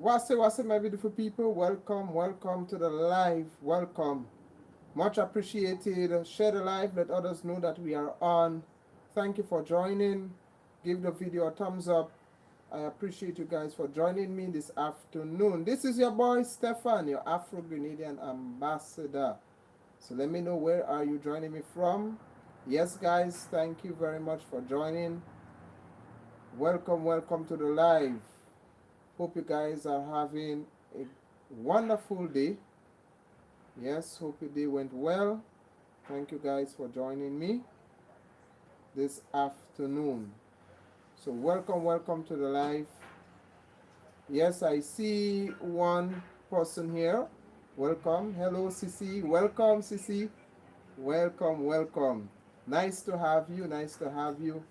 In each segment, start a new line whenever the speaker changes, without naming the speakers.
What's it, my beautiful people? Welcome, welcome to the live. Welcome. Much appreciated. Share the live. Let others know that we are on. Thank you for joining. Give the video a thumbs up. I appreciate you guys for joining me this afternoon. This is your boy Stefan, your Afro Grenadian Ambassador. So let me know, where are you joining me from? Yes, guys, thank you very much for joining. Welcome, welcome to the live. Hope you guys are having a wonderful day. Yes, hope your day went well. Thank you guys for joining me this afternoon. So welcome, welcome to the live. Yes, I see one person here. Welcome. Hello, Sissy. Welcome, Sissy. Welcome, welcome. Nice to have you. Nice to have you.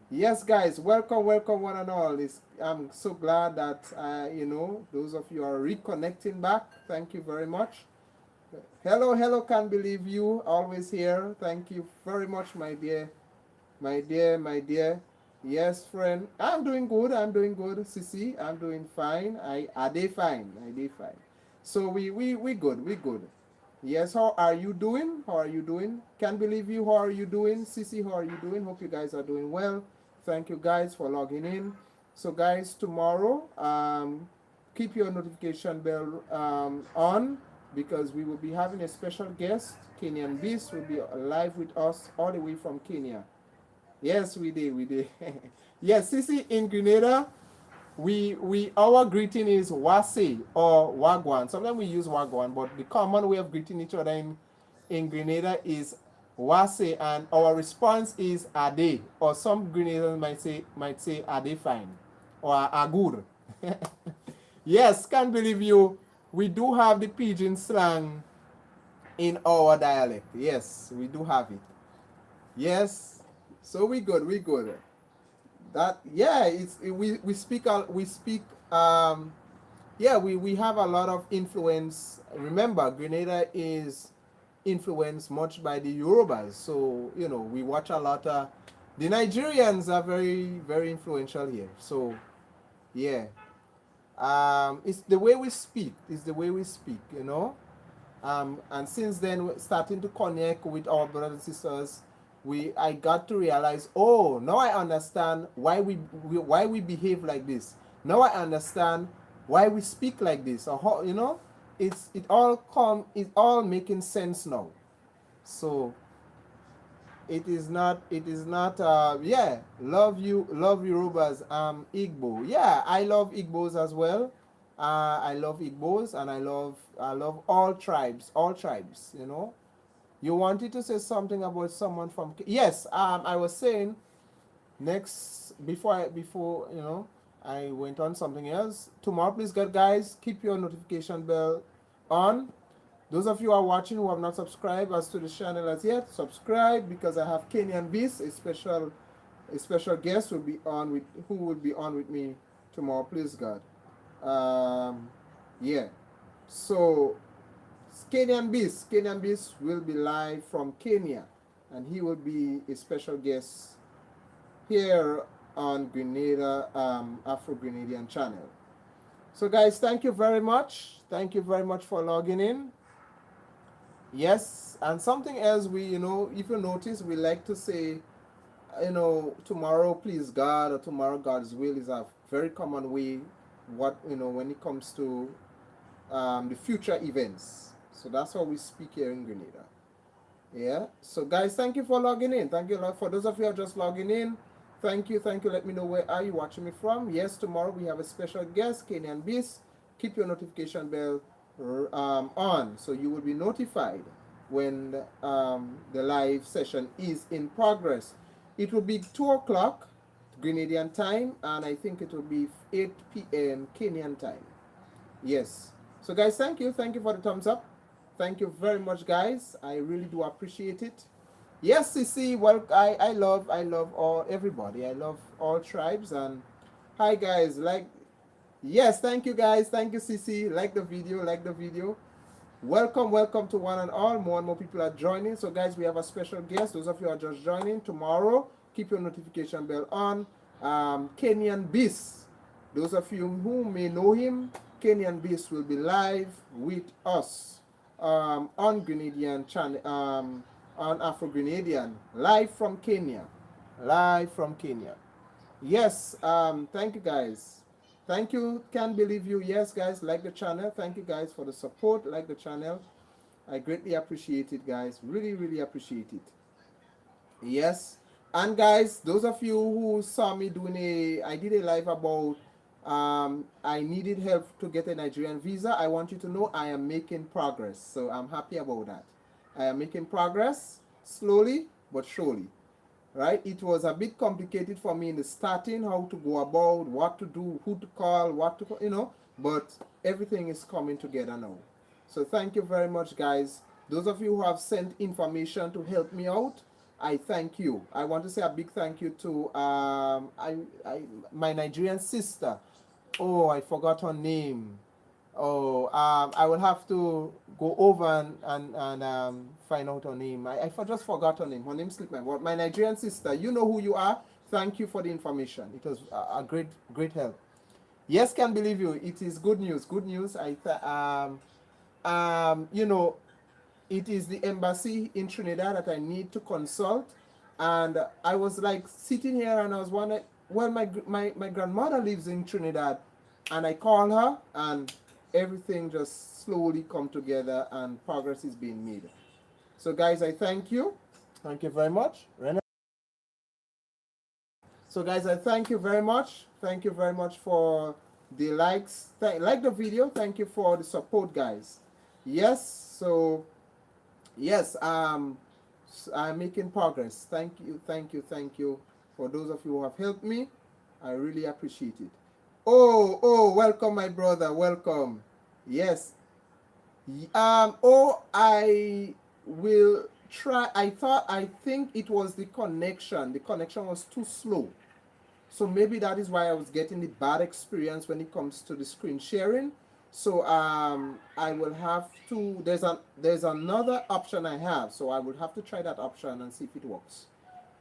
Yes, guys, welcome, welcome, one and all. I'm so glad that those of you are reconnecting back. Thank you very much. Hello, hello, can't believe you. Always here. Thank you very much, my dear, my dear, my dear. Yes, friend. I'm doing good. I'm doing good, Sissy. I'm doing fine. I did fine. I did fine. So we good. We good. Yes, how are you doing? How are you doing? Can't believe you. How are you doing? Sissy, how are you doing? Hope you guys are doing well. Thank you guys for logging in. So guys, tomorrow, keep your notification bell on, because we will be having a special guest. Kenyan Beast will be live with us all the way from Kenya. Yes, we did. Yes, Sissy, in Grenada, we our greeting is wase or wagwan. Sometimes we use wagwan, but the common way of greeting each other in Grenada is wase, and our response is ade, or some Grenadians might say ade fine or agur. Yes, can't believe you. We do have the pidgin slang in our dialect. Yes, we do have it. Yes, so we good. We good. That, yeah, we speak yeah, we have a lot of influence. Remember, Grenada is influenced much by the Yorubas, so we watch a lot of the Nigerians are very, very influential here. So yeah, it's the way we speak. It's the way we speak. And since then, we're starting to connect with our brothers and sisters. I got to realize, oh, now I understand why we behave like this. Now I understand why we speak like this. Or how, it's all making sense now. So yeah, love Yorubas. Igbo, yeah, I love Igbos as well. I love Igbos, and I love all tribes. You wanted to say something about someone from, yes, I was saying, next, before I went on something else. Tomorrow, please, God, guys, keep your notification bell on. Those of you who are watching who have not subscribed as to the channel as yet, subscribe, because I have Kenyan Beast, a special guest who will be on with me tomorrow, please, God. Yeah. So Kenyan Beast will be live from Kenya, and he will be a special guest here on Grenada, Afro Grenadian channel. So guys, thank you very much. Thank you very much for logging in. Yes, and something else, if you notice, we like to say, tomorrow, please God, or tomorrow, God's will, is a very common way, when it comes to the future events. So that's how we speak here in Grenada. Yeah. So guys, thank you for logging in. Thank you a lot. For those of you who are just logging in, thank you. Let me know, where are you watching me from. Yes, tomorrow we have a special guest, Kenyan Beast. Keep your notification bell on, so you will be notified when the live session is in progress. It will be 2 o'clock Grenadian time, and I think it will be 8 p.m. Kenyan time. Yes. So guys, thank you for the thumbs up. Thank you very much, guys. I really do appreciate it. Yes, Sissy, well, I love everybody. I love all tribes. And hi, guys. Yes, thank you, guys. Thank you, Sissy. Like the video. Welcome to one and all. More and more people are joining. So guys, we have a special guest. Those of you who are just joining, tomorrow, keep your notification bell on. Kenyan Beast. Those of you who may know him, Kenyan Beast will be live with us on Grenadian channel, on Afro Grenadian, live from Kenya. Live from Kenya. Yes, thank you guys. Thank you, can't believe you. Yes, guys, like the channel. Thank you guys for the support. Like the channel. I greatly appreciate it, guys. Really, really appreciate it. Yes. And guys, those of you who saw me I did a live about I needed help to get a Nigerian visa. I want you to know I am making progress. So I'm happy about that. I am making progress slowly but surely. Right? It was a bit complicated for me in the starting, how to go about, what to do, who to call, what to, but everything is coming together now. So thank you very much, guys. Those of you who have sent information to help me out, I thank you. I want to say a big thank you to my Nigerian sister. Oh, I forgot her name. Oh, I will have to go over and find out her name. I just forgot her name. Her name slipped my mind. My Nigerian sister, you know who you are. Thank you for the information. It was a great help. Yes, can believe you. It is good news. Good news. It is the embassy in Trinidad that I need to consult, and I was like sitting here and I was wondering. Well, my grandmother lives in Trinidad, and I call her and everything just slowly come together and progress is being made. So guys, I thank you. Thank you very much. So guys, I thank you very much. Thank you very much for the likes. Like the video. Thank you for the support, guys. Yes, so yes, I'm making progress. Thank you, thank you, thank you for those of you who have helped me. I really appreciate it. Oh, welcome, my brother. Welcome. Yes. I will try. I think it was the connection. The connection was too slow. So maybe that is why I was getting the bad experience when it comes to the screen sharing. So I will have to, there's another option I have. So I would have to try that option and see if it works.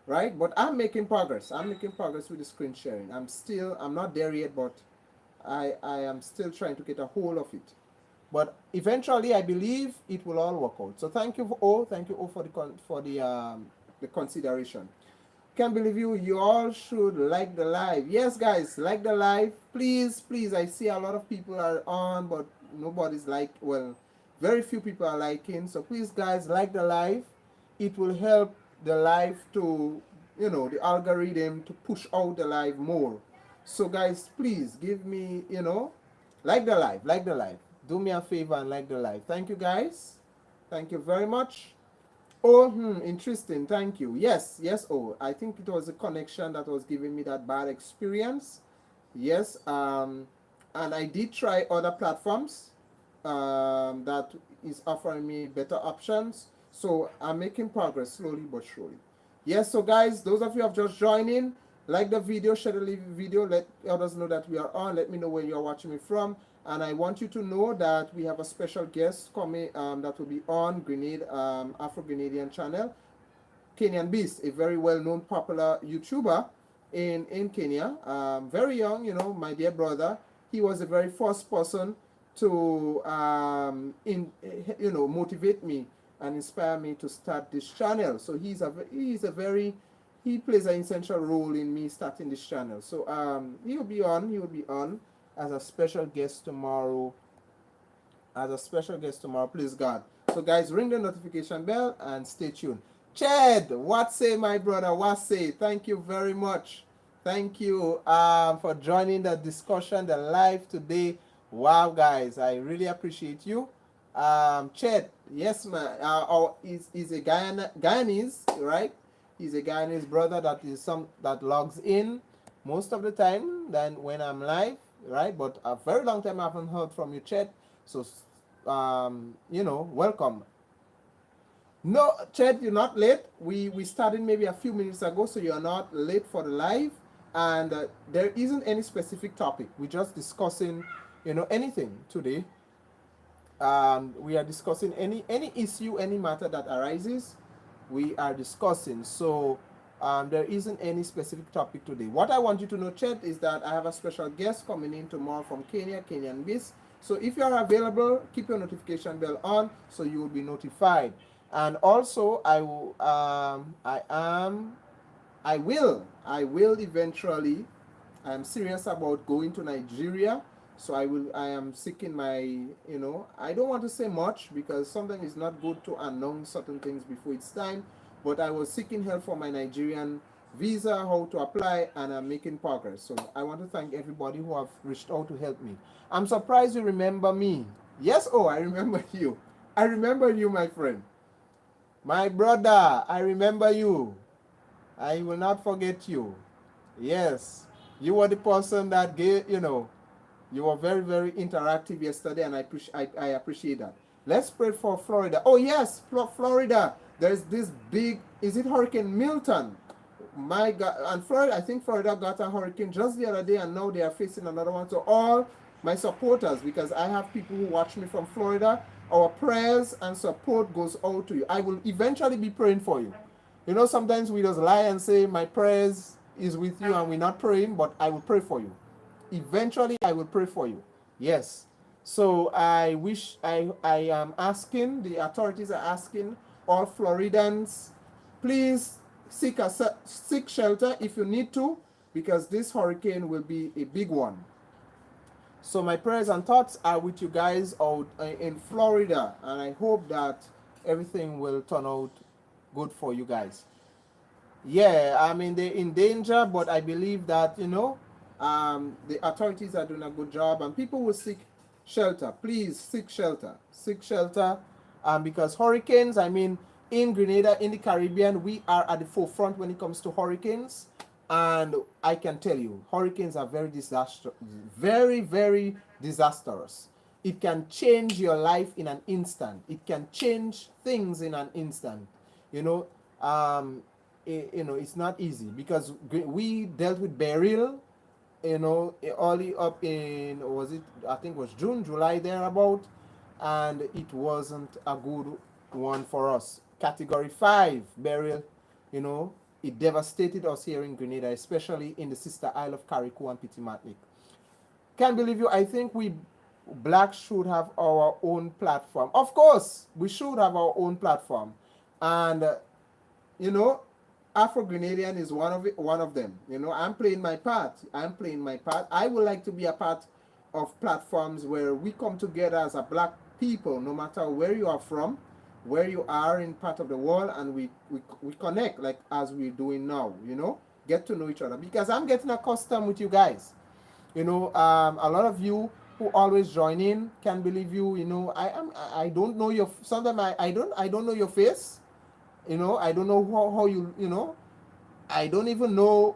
Right? But I'm making progress. I'm making progress with the screen sharing. I'm not there yet, but I am still trying to get a hold of it. But eventually, I believe it will all work out. So thank you all. Thank you all for the consideration. Can't believe you. You all should like the live. Yes, guys, like the live. Please, please. I see a lot of people are on, but nobody's very few people are liking. So please, guys, like the live. It will help the live to, the algorithm to push out the live more. So guys, please give me, like the live, like the live. Do me a favor and like the live. Thank you, guys. Thank you very much. Oh, interesting. Thank you. Yes. Oh, I think it was a connection that was giving me that bad experience. Yes. And I did try other platforms that is offering me better options. So I'm making progress slowly but surely. Yes. So guys, those of you who have just joined in, like the video, share the video, let others know that we are on. Let me know where you are watching me from. And I want you to know that we have a special guest coming that will be on Afro Grenadian channel, Kenyan Beast, a very well-known popular YouTuber in Kenya. Very young, my dear brother. He was the very first person to motivate me and inspire me to start this channel. So he plays an essential role in me starting this channel. So he will be on as a special guest tomorrow. Please God. So guys, ring the notification bell and stay tuned. Chad, what say, my brother? What say? Thank you very much. Thank you for joining the discussion, the live today. Wow, guys, I really appreciate you. Chad, yes, man. He's a Guyanese, right? He's a Guyanese brother that logs in most of the time than when I'm live, right? But a very long time I haven't heard from you, Chet. So, welcome. No, Chet, you're not late. We started maybe a few minutes ago, so you're not late for the live. And there isn't any specific topic. We're just discussing, anything today. We are discussing any issue, any matter that arises. We are discussing. So there isn't any specific topic today. What I want you to know, Chet, is that I have a special guest coming in tomorrow from Kenya, Kenyan Beast. So if you are available, keep your notification bell on so you will be notified. And also, I will eventually. I'm serious about going to Nigeria, so I am seeking my, I don't want to say much because sometimes it's not good to announce certain things before it's time, but I was seeking help for my Nigerian visa, how to apply, and I'm making progress. So I want to thank everybody who have reached out to help me. I'm surprised you remember me. Yes, oh, I remember you. I remember you, my friend. My brother, I remember you. I will not forget you. Yes, you were the person that gave, you were very, very interactive yesterday, and I appreciate that. Let's pray for Florida. Oh, yes, Florida. There's this big, is it Hurricane Milton? My God, and Florida, I think Florida got a hurricane just the other day, and now they are facing another one. So, all my supporters, because I have people who watch me from Florida, our prayers and support goes out to you. I will eventually be praying for you. Sometimes we just lie and say, my prayers is with you, and we're not praying, but I will pray for you. Eventually, I will pray for you. Yes. So I am asking, the authorities are asking all Floridans, please seek shelter if you need to, because this hurricane will be a big one. So my prayers and thoughts are with you guys out in Florida, and I hope that everything will turn out good for you guys. Yeah, I mean, they're in danger, but I believe that, the authorities are doing a good job, and people will seek shelter. Please seek shelter. Seek shelter, because hurricanes, I mean, in Grenada, in the Caribbean, we are at the forefront when it comes to hurricanes. And I can tell you, hurricanes are very disastrous, very, very disastrous. It can change your life in an instant. It can change things in an instant. You know, it's not easy because we dealt with Beryl, early up in, was it, I think it was June, July, thereabout, and it wasn't a good one for us. Category 5 Beryl, you know, it devastated us here in Grenada, especially in the sister Isle of Carriacou and Petit Martinique. Can't believe you. I think we blacks should have our own platform. Of course, we should have our own platform, and you know, Afro Grenadian is one of them. I'm playing my part. I would like to be a part of platforms where we come together as a black people, no matter where you are from, where you are in part of the world, and we connect like as we're doing now. Get to know each other, because I'm getting accustomed with you guys. A lot of you who always join in, can't believe you. I don't know your, sometimes I don't know your face. I don't know how you, I don't even know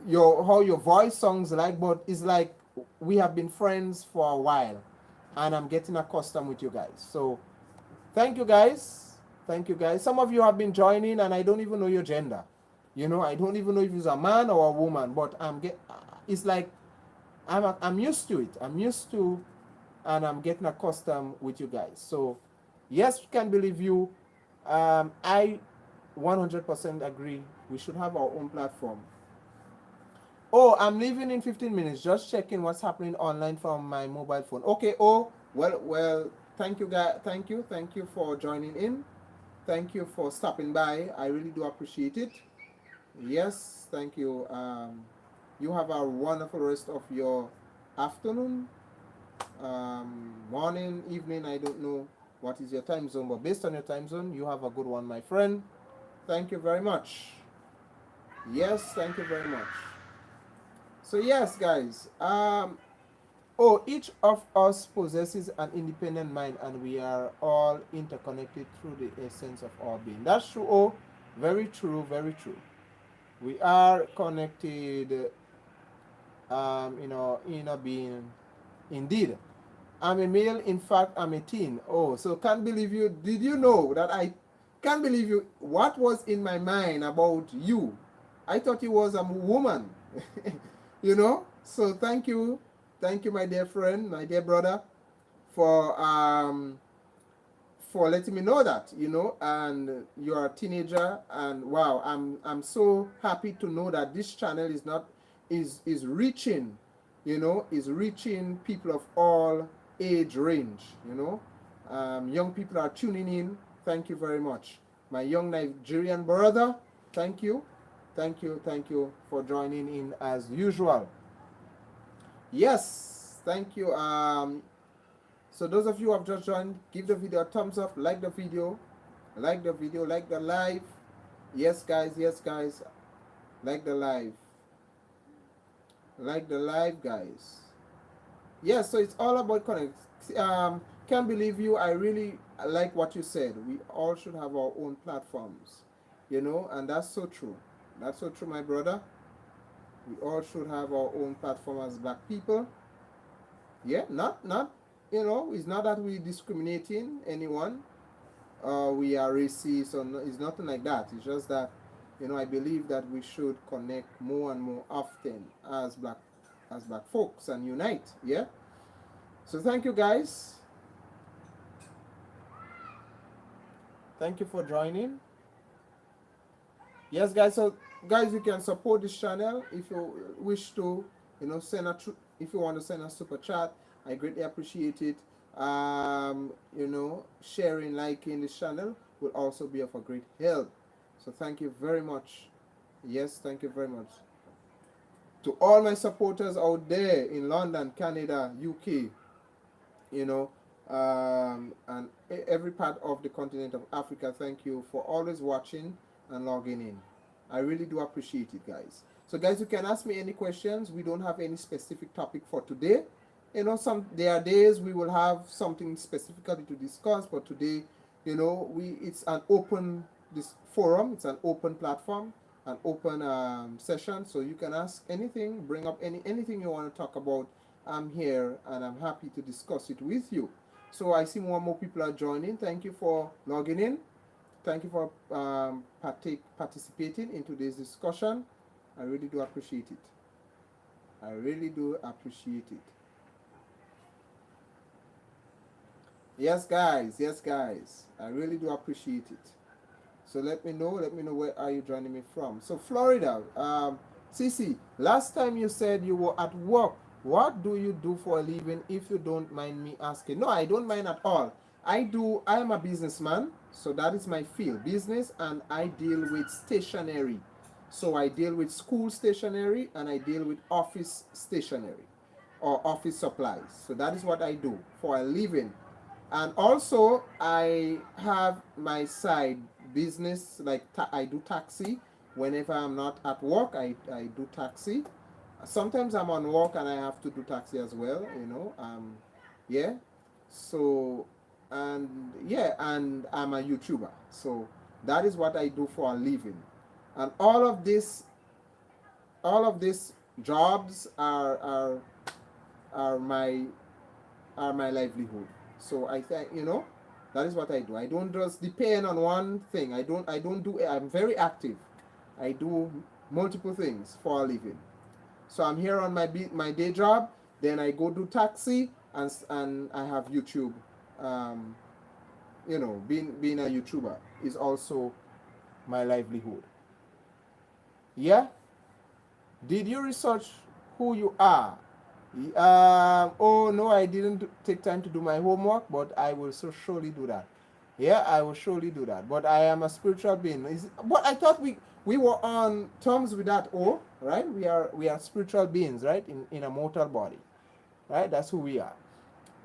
how your voice sounds like, but it's like we have been friends for a while, and I'm getting accustomed with you guys. So thank you guys. Some of you have been joining, and I don't even know your gender. I don't even know if it's a man or a woman, but it's like I'm used to it. And I'm getting accustomed with you guys. So yes, can believe you. I 100% agree. We should have our own platform. Oh, I'm leaving in 15 minutes. Just checking what's happening online from my mobile phone. Okay. Oh, well. Thank you, guys. Thank you for joining in. Thank you for stopping by. I really do appreciate it. Yes, thank you. You have a wonderful rest of your afternoon, morning, evening. I don't know what is your time zone, but based on your time zone, you have a good one, my friend. Thank you very much. Yes, thank you very much. So yes, guys. Each of us possesses an independent mind, and we are all interconnected through the essence of our being. That's true. Oh, very true, very true. We are connected, in our inner being. Indeed. I'm a male. In fact, I'm a teen. Oh, so can't believe you. Did you know that I can't believe you? What was in my mind about you? I thought you was a woman. So thank you, my dear friend, my dear brother, for letting me know that. And you're a teenager, and wow, I'm so happy to know that this channel is reaching, is reaching people of all age range, you know. Young people are tuning in. Thank you very much. My young Nigerian brother, thank you. Thank you, thank you for joining in as usual. Yes, thank you. So those of you who have just joined, give the video a thumbs up, like the video, like the video, like the live. Yes, guys, like the live. Like the live, guys. Yes, so it's all about connect. Can't believe you. I really like what you said. We all should have our own platforms, you know, and that's so true. That's so true, my brother. We all should have our own platform as black people. Yeah, not you know, it's not that we discriminating anyone. We are racist or no, it's nothing like that. It's just that, you know, I believe that we should connect more and more often as black folks and unite. Yeah. So thank you, guys. Thank you for joining. Yes, guys. So guys, you can support this channel if you wish to, you know, if you want to send a super chat. I greatly appreciate it. You know, sharing, liking this channel will also be of a great help. So thank you very much. Yes, thank you very much to all my supporters out there in London, Canada, UK, you know, and every part of the continent of Africa. Thank you for always watching and logging in. I really do appreciate it, guys. So guys, you can ask me any questions. We don't have any specific topic for today. You know, there are days we will have something specifically to discuss, but today, you know, it's an open forum. It's an open platform, an open session. So you can ask anything, bring up anything you want to talk about. I'm here and I'm happy to discuss it with you. So I see more people are joining. Thank you for logging in. Thank you for participating in today's discussion. I really do appreciate it. I really do appreciate it. Yes, guys. Yes, guys. I really do appreciate it. So let me know where are you joining me from. So Florida, Cici, last time you said you were at work. What do you do for a living, if you don't mind me asking? No, I don't mind at all. I am a businessman, so that is my field, business, and I deal with stationery. So I deal with school stationery and I deal with office stationery or office supplies. So that is what I do for a living. And also I have my side business, like I do taxi. Whenever I'm not at work, I do taxi. Sometimes I'm on work and I have to do taxi as well, you know. Yeah. So, and yeah, and I'm a YouTuber. So that is what I do for a living. And all of these jobs are my livelihood. So I think, you know, that is what I do. I don't just depend on one thing. I'm very active. I do multiple things for a living. So I'm here on my day job, then I go do taxi, and I have YouTube. You know, being a YouTuber is also my livelihood. Yeah. Did you research who you are? Oh no, I didn't take time to do my homework, but I will so surely do that. Yeah, I will surely do that. But I am a spiritual being. But I thought we were on terms with that. Oh, right? We are spiritual beings, right? In a mortal body, right? That's who we are.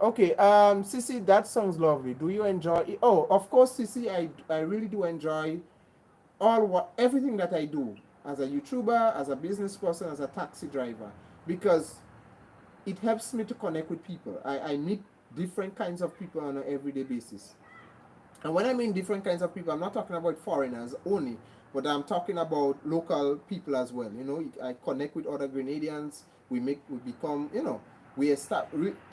Okay, Sissy, that sounds lovely. Do you enjoy it? Oh, of course, Sissy, I really do enjoy everything that I do as a YouTuber, as a business person, as a taxi driver, because it helps me to connect with people. I meet different kinds of people on an everyday basis. And when I mean different kinds of people, I'm not talking about foreigners only, but I'm talking about local people as well. You know, I connect with other Grenadians. We become, you know,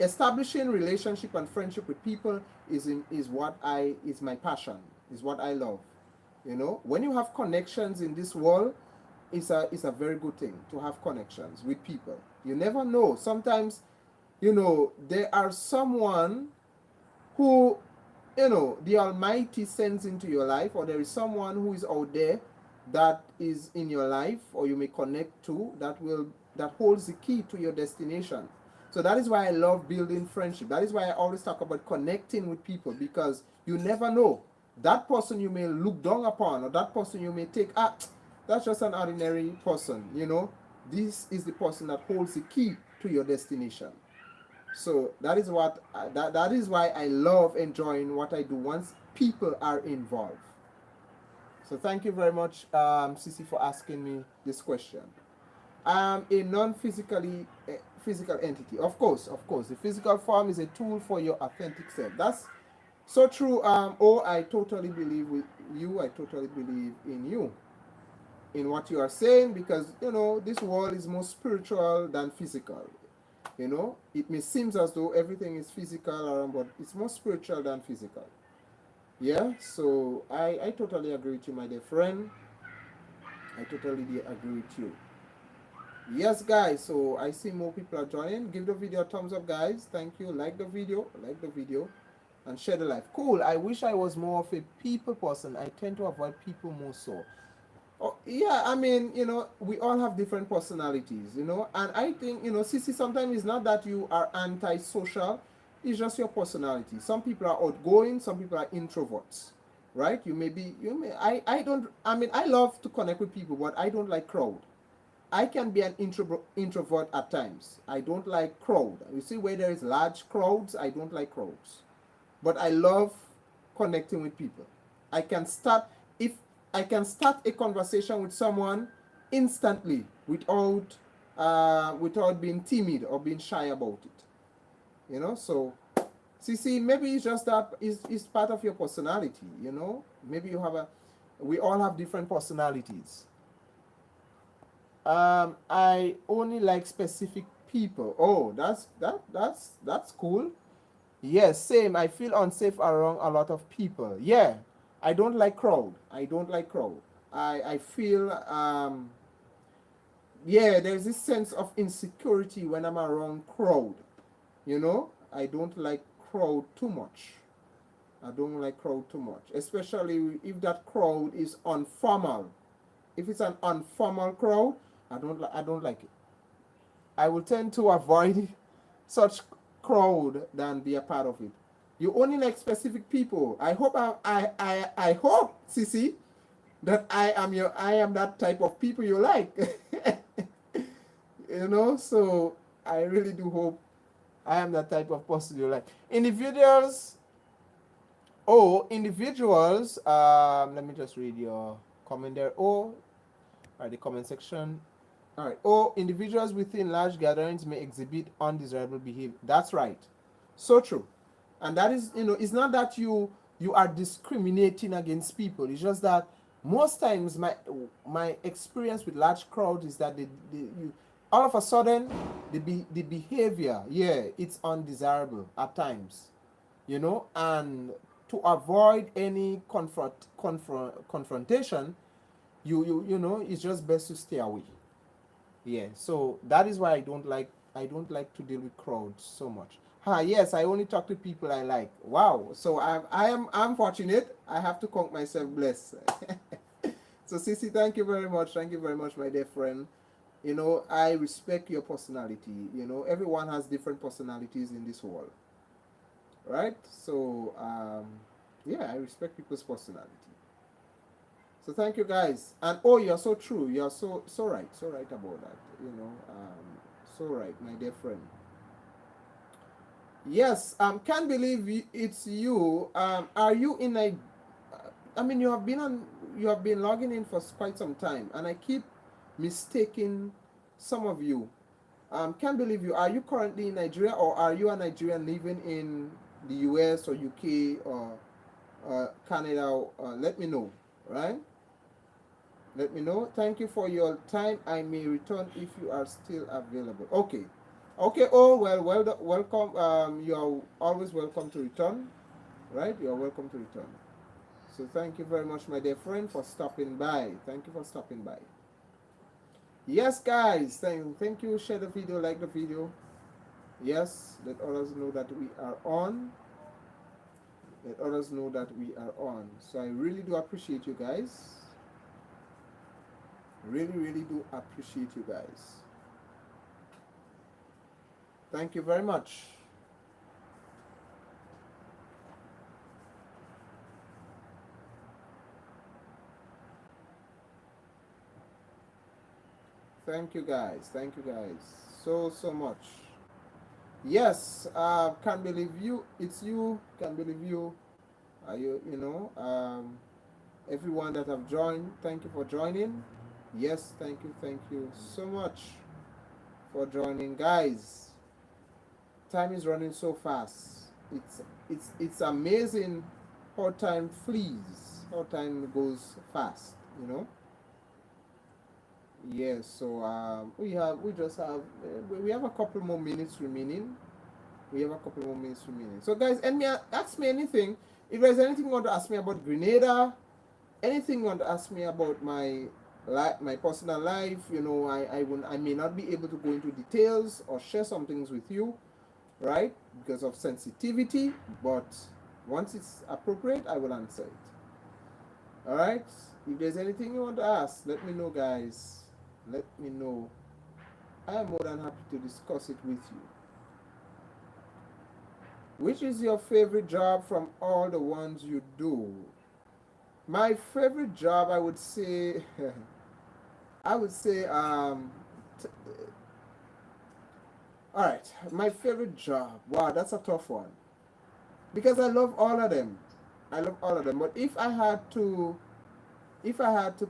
establishing relationship and friendship with people is my passion, is what I love. You know, when you have connections in this world, it's a very good thing to have connections with people. You never know. Sometimes, you know, there are someone who, you know, the Almighty sends into your life, or there is someone who is out there that is in your life, or you may connect to, that holds the key to your destination. So that is why I love building friendship. That is why I always talk about connecting with people, because you never know. That person you may look down upon, or that person you may take, that's just an ordinary person, you know. This is the person that holds the key to your destination. So that is what that is why I love enjoying what I do once people are involved. So thank you very much, Sisi, for asking me this question. A non-physically physical entity. Of course, of course. The physical form is a tool for your authentic self. That's so true. Oh, I totally believe with you. I totally believe in you, in what you are saying, because you know this world is more spiritual than physical. You know, it may seem as though everything is physical around, but it's more spiritual than physical. Yeah. So I totally agree with you, my dear friend. I totally agree with you. Yes, guys, so I see more people are joining. Give the video a thumbs up, guys. Thank you. Like the video, and share the live. Cool. I wish I was more of a people person. I tend to avoid people more so. Oh, yeah, I mean, you know, we all have different personalities, you know, and I think, you know, Sissy, sometimes it's not that you are antisocial, it's just your personality. Some people are outgoing, some people are introverts, right? I don't, I mean, I love to connect with people, but I don't like crowd. I can be an introvert at times. I don't like crowd. You see, where there is large crowds, I don't like crowds. But I love connecting with people. I can start if I can start a conversation with someone instantly without being timid or being shy about it. You know, so see, maybe it's just that is part of your personality. You know, maybe you have a. We all have different personalities. I only like specific people. Oh, that's cool. Yes, same. I feel unsafe around a lot of people. Yeah, I don't like crowd. I don't like crowd. I feel yeah, there's this sense of insecurity when I'm around crowd. You know, I don't like crowd too much. I don't like crowd too much, especially if that crowd is informal. If it's an informal crowd, I don't like it. I will tend to avoid such crowd than be a part of it. You only like specific people. I hope I hope, Sissy, that I am that type of people you like. You know, so I really do hope I am that type of person you like. Individuals, let me just read your comment there. The comment section. All right. Individuals within large gatherings may exhibit undesirable behavior. That's right. So true. And that is, you know, it's not that you are discriminating against people. It's just that most times my experience with large crowds is that you all of a sudden the behavior, yeah, it's undesirable at times, you know, and to avoid any confrontation, you know, it's just best to stay away. Yeah, so that is why I don't like to deal with crowds so much. Yes, I only talk to people I like. Wow. So I'm fortunate. I have to count myself blessed. So Sissy, thank you very much. Thank you very much, my dear friend. You know, I respect your personality. You know, everyone has different personalities in this world. Right? So yeah, I respect people's personality. So thank you guys. And you're so true. You're so right. So right about that. You know, so right, my dear friend. Yes, can't believe it's you. Are you in a? I mean, you have been logging in for quite some time, and I keep mistaking some of you. Can't believe you. Are you currently in Nigeria, or are you a Nigerian living in the US or UK or Canada? Let me know, right? Let me know. Thank you for your time. I may return if you are still available. Okay. Okay. Welcome. You are always welcome to return. Right? You are welcome to return. So thank you very much, my dear friend, for stopping by. Thank you for stopping by. Yes, guys. Thank you. Share the video. Like the video. Yes. Let others know that we are on. Let others know that we are on. So I really do appreciate you guys. Really do appreciate you guys. Thank you very much. Thank you guys. Thank you guys so much. Yes, can't believe you. It's you. Can't believe you. Everyone that have joined, thank you for joining. Yes, thank you so much for joining, guys. Time is running so fast. It's amazing how time flees, how time goes fast. You know. Yes. So we have a couple more minutes remaining. We have a couple more minutes remaining. So guys, ask me anything. If there's anything you want to ask me about Grenada, anything you want to ask me about my personal life, I may not be able to go into details or share some things with you, right? Because of sensitivity, but once it's appropriate, I will answer it. All right? If there's anything you want to ask, let me know, guys. Let me know. I am more than happy to discuss it with you. Which is your favorite job from all the ones you do? My favorite job, I would say, all right, my favorite job. Wow, that's a tough one. Because I love all of them. I love all of them. But if I had to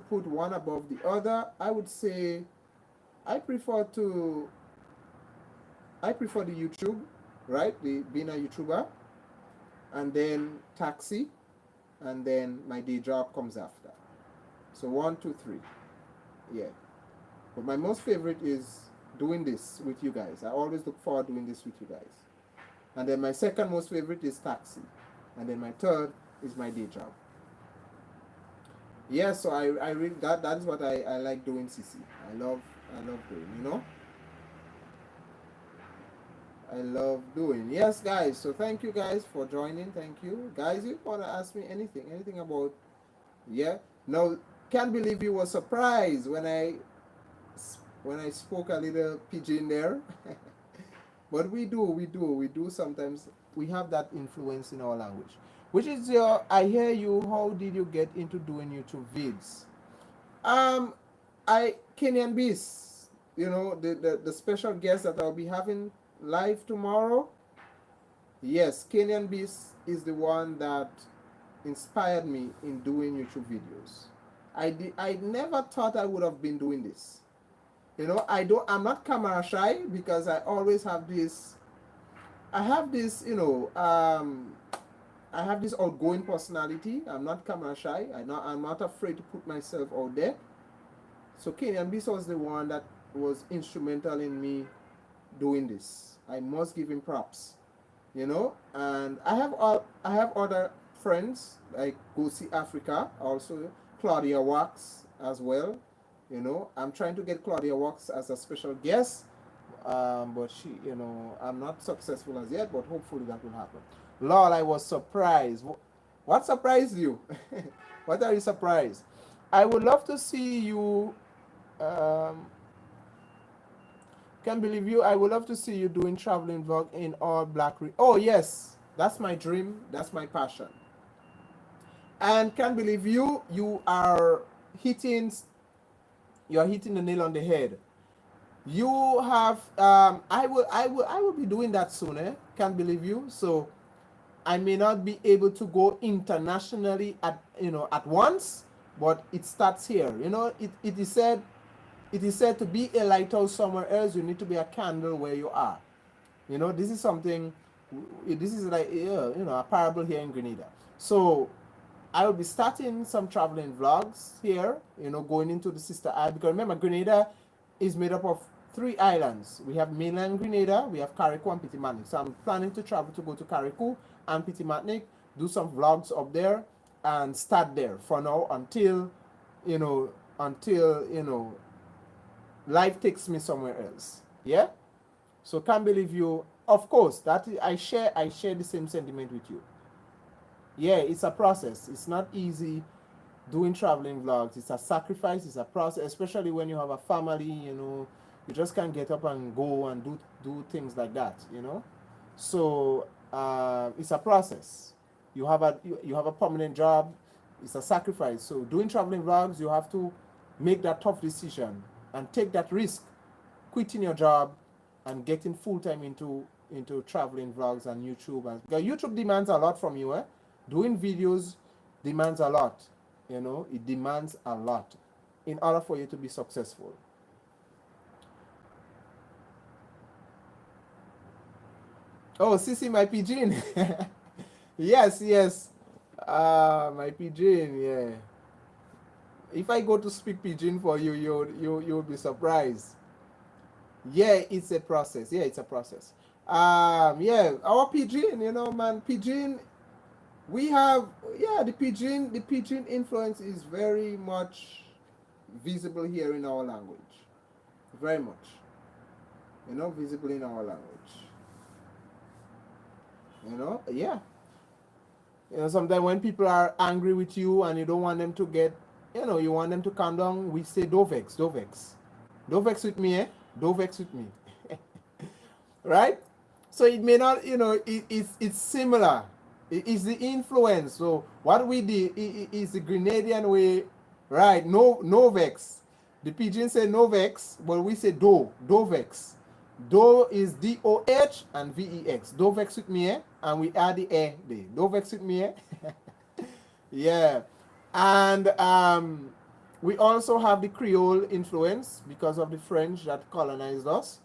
put one above the other, I would say I prefer the YouTube, right? Being a YouTuber, and then taxi, and then my day job comes after. So 1, 2, 3. Yeah. But my most favorite is doing this with you guys. I always look forward to doing this with you guys. And then my second most favorite is taxi. And then my third is my day job. Yeah, so I really that is what I like doing, CC. I love doing, I love doing. Yes, guys. So thank you guys for joining. Thank you. Guys, you want to ask me anything about, yeah? No, can't believe you were surprised when I spoke a little pidgin there. But we do sometimes. We have that influence in our language. Which is I hear you, how did you get into doing YouTube vids? Kenyan Beast, the special guest that I'll be having live tomorrow. Yes, Kenyan Beast is the one that inspired me in doing YouTube videos. I never thought I would have been doing this. I'm not camera shy because I always have this. I have this, I have this outgoing personality. I'm not camera shy. I'm not afraid to put myself out there. So Kenyan Beast was the one that was instrumental in me doing this. I must give him props. And I have other friends like Go See Africa, also Claudia Wax as well. I'm trying to get Claudia Wax as a special guest, but she, I'm not successful as yet, but hopefully that will happen. Lord, I was surprised. What surprised you? What are you surprised? I would love to see you. Can't believe you. I would love to see you doing traveling vlog in all black. Oh yes, that's my dream. That's my passion. And can't believe you. You are hitting the nail on the head. You have. I will be doing that soon. Can't believe you. So I may not be able to go internationally at once, but it starts here. It is said to be a lighthouse somewhere else, you need to be a candle where you are. This is something. This is like a parable here in Grenada. So I will be starting some traveling vlogs here. Going into the sister island, because remember Grenada is made up of 3 islands. We have mainland Grenada, we have Carriacou and Petit-Martinique. So I'm planning to travel to go to Carriacou and Petit-Martinique, do some vlogs up there, and start there for now until life takes me somewhere else. Yeah. So can't believe you. Of course, that I share the same sentiment with you. Yeah, it's a process. It's not easy doing traveling vlogs. It's a sacrifice. It's a process, especially when you have a family. You just can't get up and go and do things like that, you know. So it's a process. You have a permanent job. It's a sacrifice. So doing traveling vlogs, you have to make that tough decision and take that risk, quitting your job and getting full time into traveling vlogs and YouTube. And because YouTube demands a lot from you, eh? Doing videos demands a lot. You know, it demands a lot in order for you to be successful. Oh, Sissy, my pigeon. Yes, yes. My pigeon, yeah. If I go to speak pigeon for you, you'll be surprised. Yeah, it's a process. Yeah, it's a process. Yeah, our pigeon, you know, man, pigeon. We have, yeah, the pigeon influence is very much visible here in our language. Very much, you know, visible in our language. You know, yeah. You know, sometimes when people are angry with you and you don't want them to get, you know, you want them to calm down, we say, don't vex, don't vex. Don't vex with me, eh? Don't vex with me. Right? So it may not, you know, it's similar. It's the influence. So what we did is the Grenadian way, right? No vex. The pigeon say no vex, but we say do vex. Do is DOH and VEX. Do vex with me, eh? And we add the eh there. Do vex with me, eh? Yeah. And we also have the Creole influence because of the French that colonized us.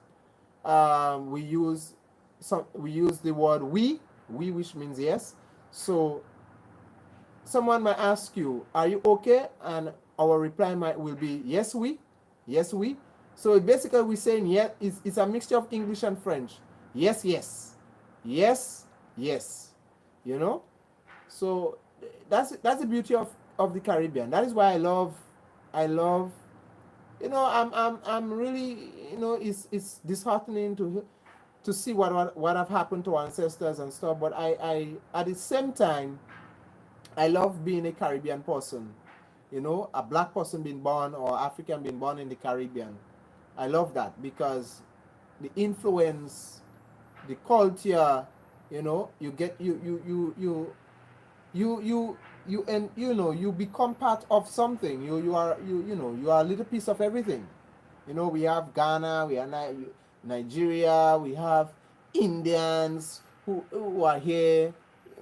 We use the word we, which means yes. So someone might ask you, "Are you okay?" And our reply will be, "Yes, we, yes, we." So basically, we're saying yeah, it's a mixture of English and French. Yes, yes, yes, yes. You know, so that's the beauty of the Caribbean. That is why I love. You know, I'm really, you know, it's disheartening to see what have happened to ancestors and stuff. But I at the same time, I love being a Caribbean person. You know, a black person being born or African being born in the Caribbean. I love that because the influence, the culture, you know, you get and you know you become part of something. You know you are a little piece of everything. You know, we have Ghana, we have Nigeria, we have Indians who are here.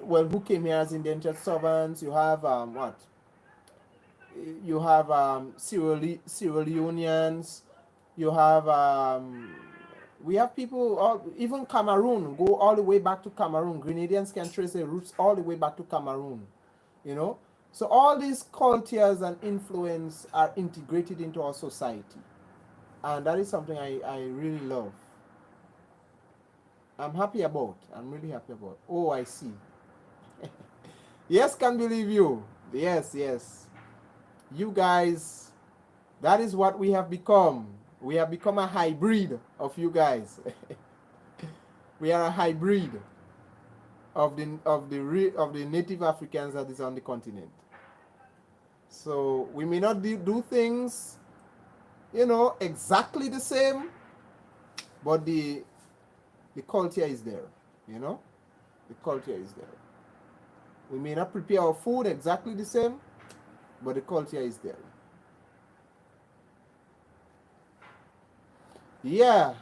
Well, who came here as indentured servants? You have what? You have Sierra Leoneans. You have we have people even Cameroon. Go all the way back to Cameroon. Grenadians can trace their roots all the way back to Cameroon. You know, so all these cultures and influence are integrated into our society, and that is something I really love. I'm happy about. I'm really happy about. Oh, I see. Yes, can believe you. Yes, yes. You guys, that is what we have become. We have become a hybrid of you guys. We are a hybrid of the native Africans that is on the continent. So we may not do things, you know, exactly the same, but the culture is there, you know. The culture is there. We may not prepare our food exactly the same, but the culture is there. Yeah.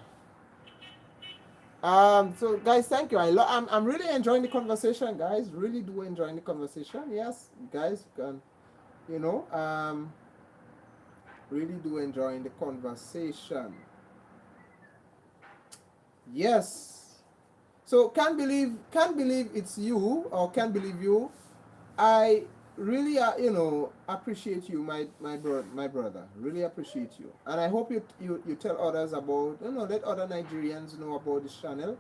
So guys, thank you. I'm really enjoying the conversation, guys. Really do enjoying the conversation. Yes, guys, can, you know, really do enjoying the conversation. Yes. So can't believe it's you, or can't believe you. I really, you know, appreciate you, my brother. Really appreciate you, and I hope you tell others about, you know, let other Nigerians know about this channel.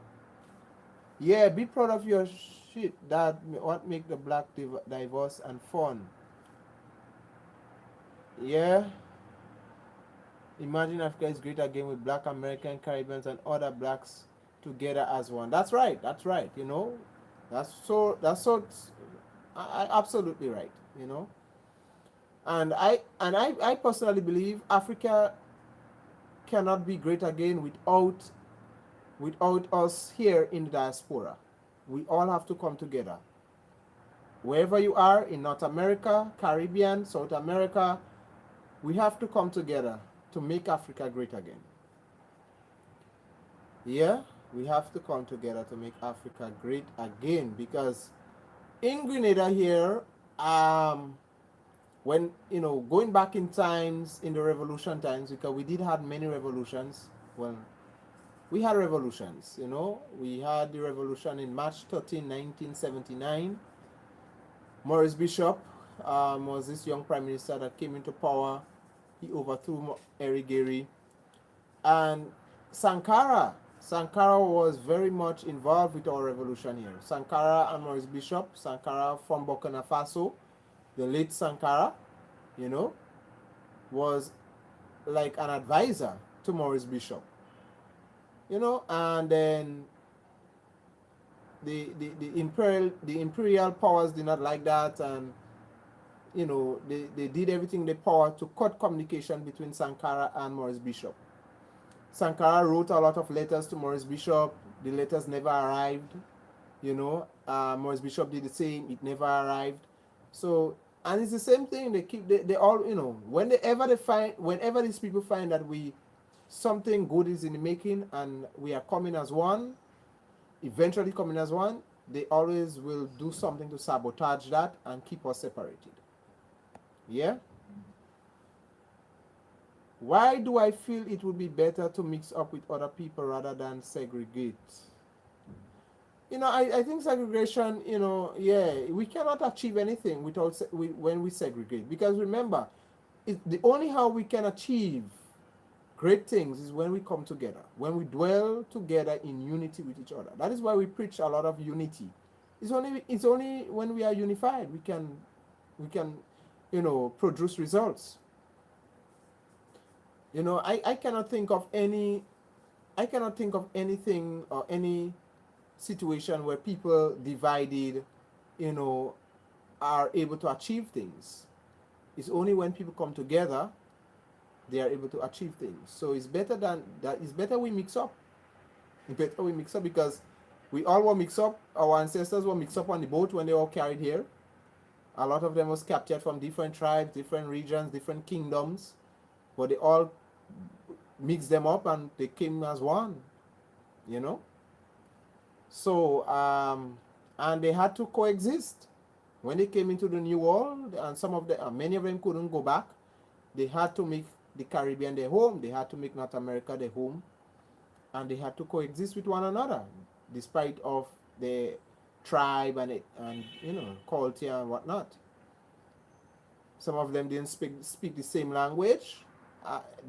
Yeah, be proud of your shit. That what make the black diverse and fun. Yeah. Imagine Africa is great again with black American, Caribbeans, and other blacks together as one. That's right. That's right. You know, that's so absolutely right. You know, and I personally believe Africa cannot be great again without us here in the diaspora. We all have to come together. Wherever you are in North America, Caribbean, South America, we have to come together to make Africa great again. Yeah, we have to come together to make Africa great again, because in Grenada here, when, going back in times, in the revolution times, because we did have many revolutions. Well, we had revolutions, we had the revolution in March 13, 1979. Maurice Bishop was this young prime minister that came into power. He overthrew Eric Gary. And Sankara was very much involved with our revolution here. Sankara and Maurice Bishop, Sankara from Burkina Faso, the late Sankara, was like an advisor to Maurice Bishop. And then the imperial powers did not like that, and they did everything they power to cut communication between Sankara and Maurice Bishop. Sankara wrote a lot of letters to Maurice Bishop. The letters never arrived. Maurice Bishop did the same. It never arrived. So, and it's the same thing. They all, whenever these people find that something good is in the making and we are coming as one, eventually coming as one, they always will do something to sabotage that and keep us separated. Yeah? Why do I feel it would be better to mix up with other people rather than segregate? I think segregation, we cannot achieve anything when we segregate. Because remember, the only how we can achieve great things is when we come together, when we dwell together in unity with each other. That is why we preach a lot of unity. It's only when we are unified we can produce results. I cannot think of anything or any situation where people divided, are able to achieve things. It's only when people come together they are able to achieve things. So it's better we mix up. It's better we mix up, because we all were mixed up. Our ancestors were mixed up on the boat when they were carried here. A lot of them was captured from different tribes, different regions, different kingdoms, but they all mixed them up and they came as one, So, and they had to coexist. When they came into the New World, and many of them couldn't go back, they had to make the Caribbean their home, they had to make North America their home, and they had to coexist with one another, despite of the tribe and culture and whatnot. Some of them didn't speak the same language.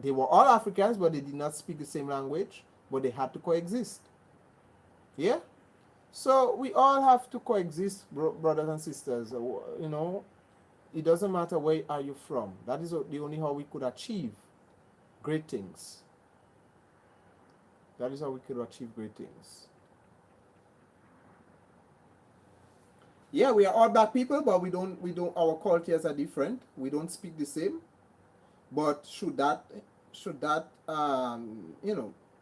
They were all Africans, but they did not speak the same language, but they had to coexist. Yeah? So we all have to coexist, brothers and sisters. It doesn't matter where are you from. That is the only how we could achieve great things. That is how we could achieve great things. Yeah, we are all black people, but we don't our cultures are different. We don't speak the same. But should that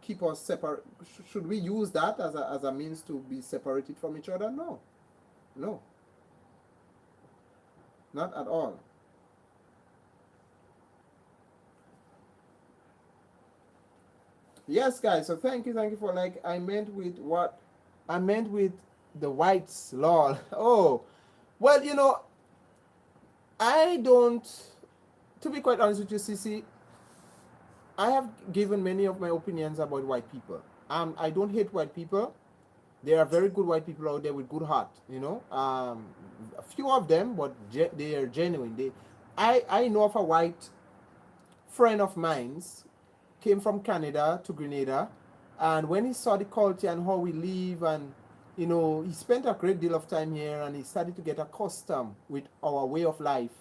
keep us separate? Should we use that as a means to be separated from each other? No, not at all. Yes, guys. So thank you for I meant with the whites, lol. Oh, well, I don't. To be quite honest with you, Sissy, I have given many of my opinions about white people. I don't hate white people. There are very good white people out there with good heart, a few of them, but they are genuine. I know of a white friend of mine's, came from Canada to Grenada, and when he saw the culture and how we live, and he spent a great deal of time here, and he started to get accustomed with our way of life.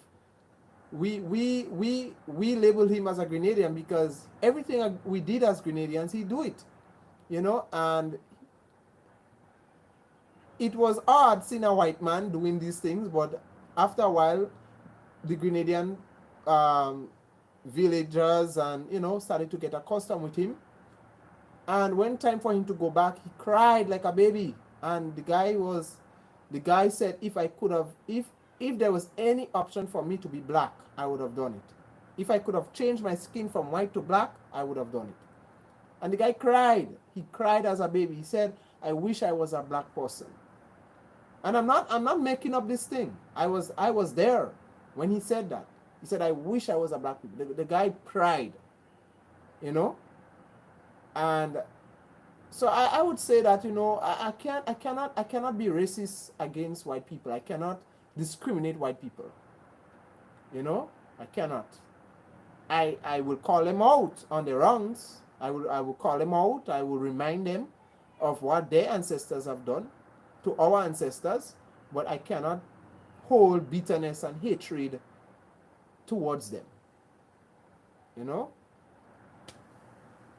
We label him as a Grenadian because everything we did as Grenadians, he do it, and it was odd seeing a white man doing these things, but after a while, the Grenadian, villagers and, started to get accustomed with him. And when time for him to go back, he cried like a baby. And the guy said, if there was any option for me to be black, I would have done it. If I could have changed my skin from white to black, I would have done it. And the guy cried. He cried as a baby. He said, I wish I was a black person. And I'm not making up this thing. I was there when he said that. He said, I wish I was a black person. The guy cried. And so I would say that, I cannot be racist against white people. I cannot discriminate white people. I cannot. I will call them out on their wrongs. I will call them out. I will remind them of what their ancestors have done to our ancestors, but I cannot hold bitterness and hatred towards them.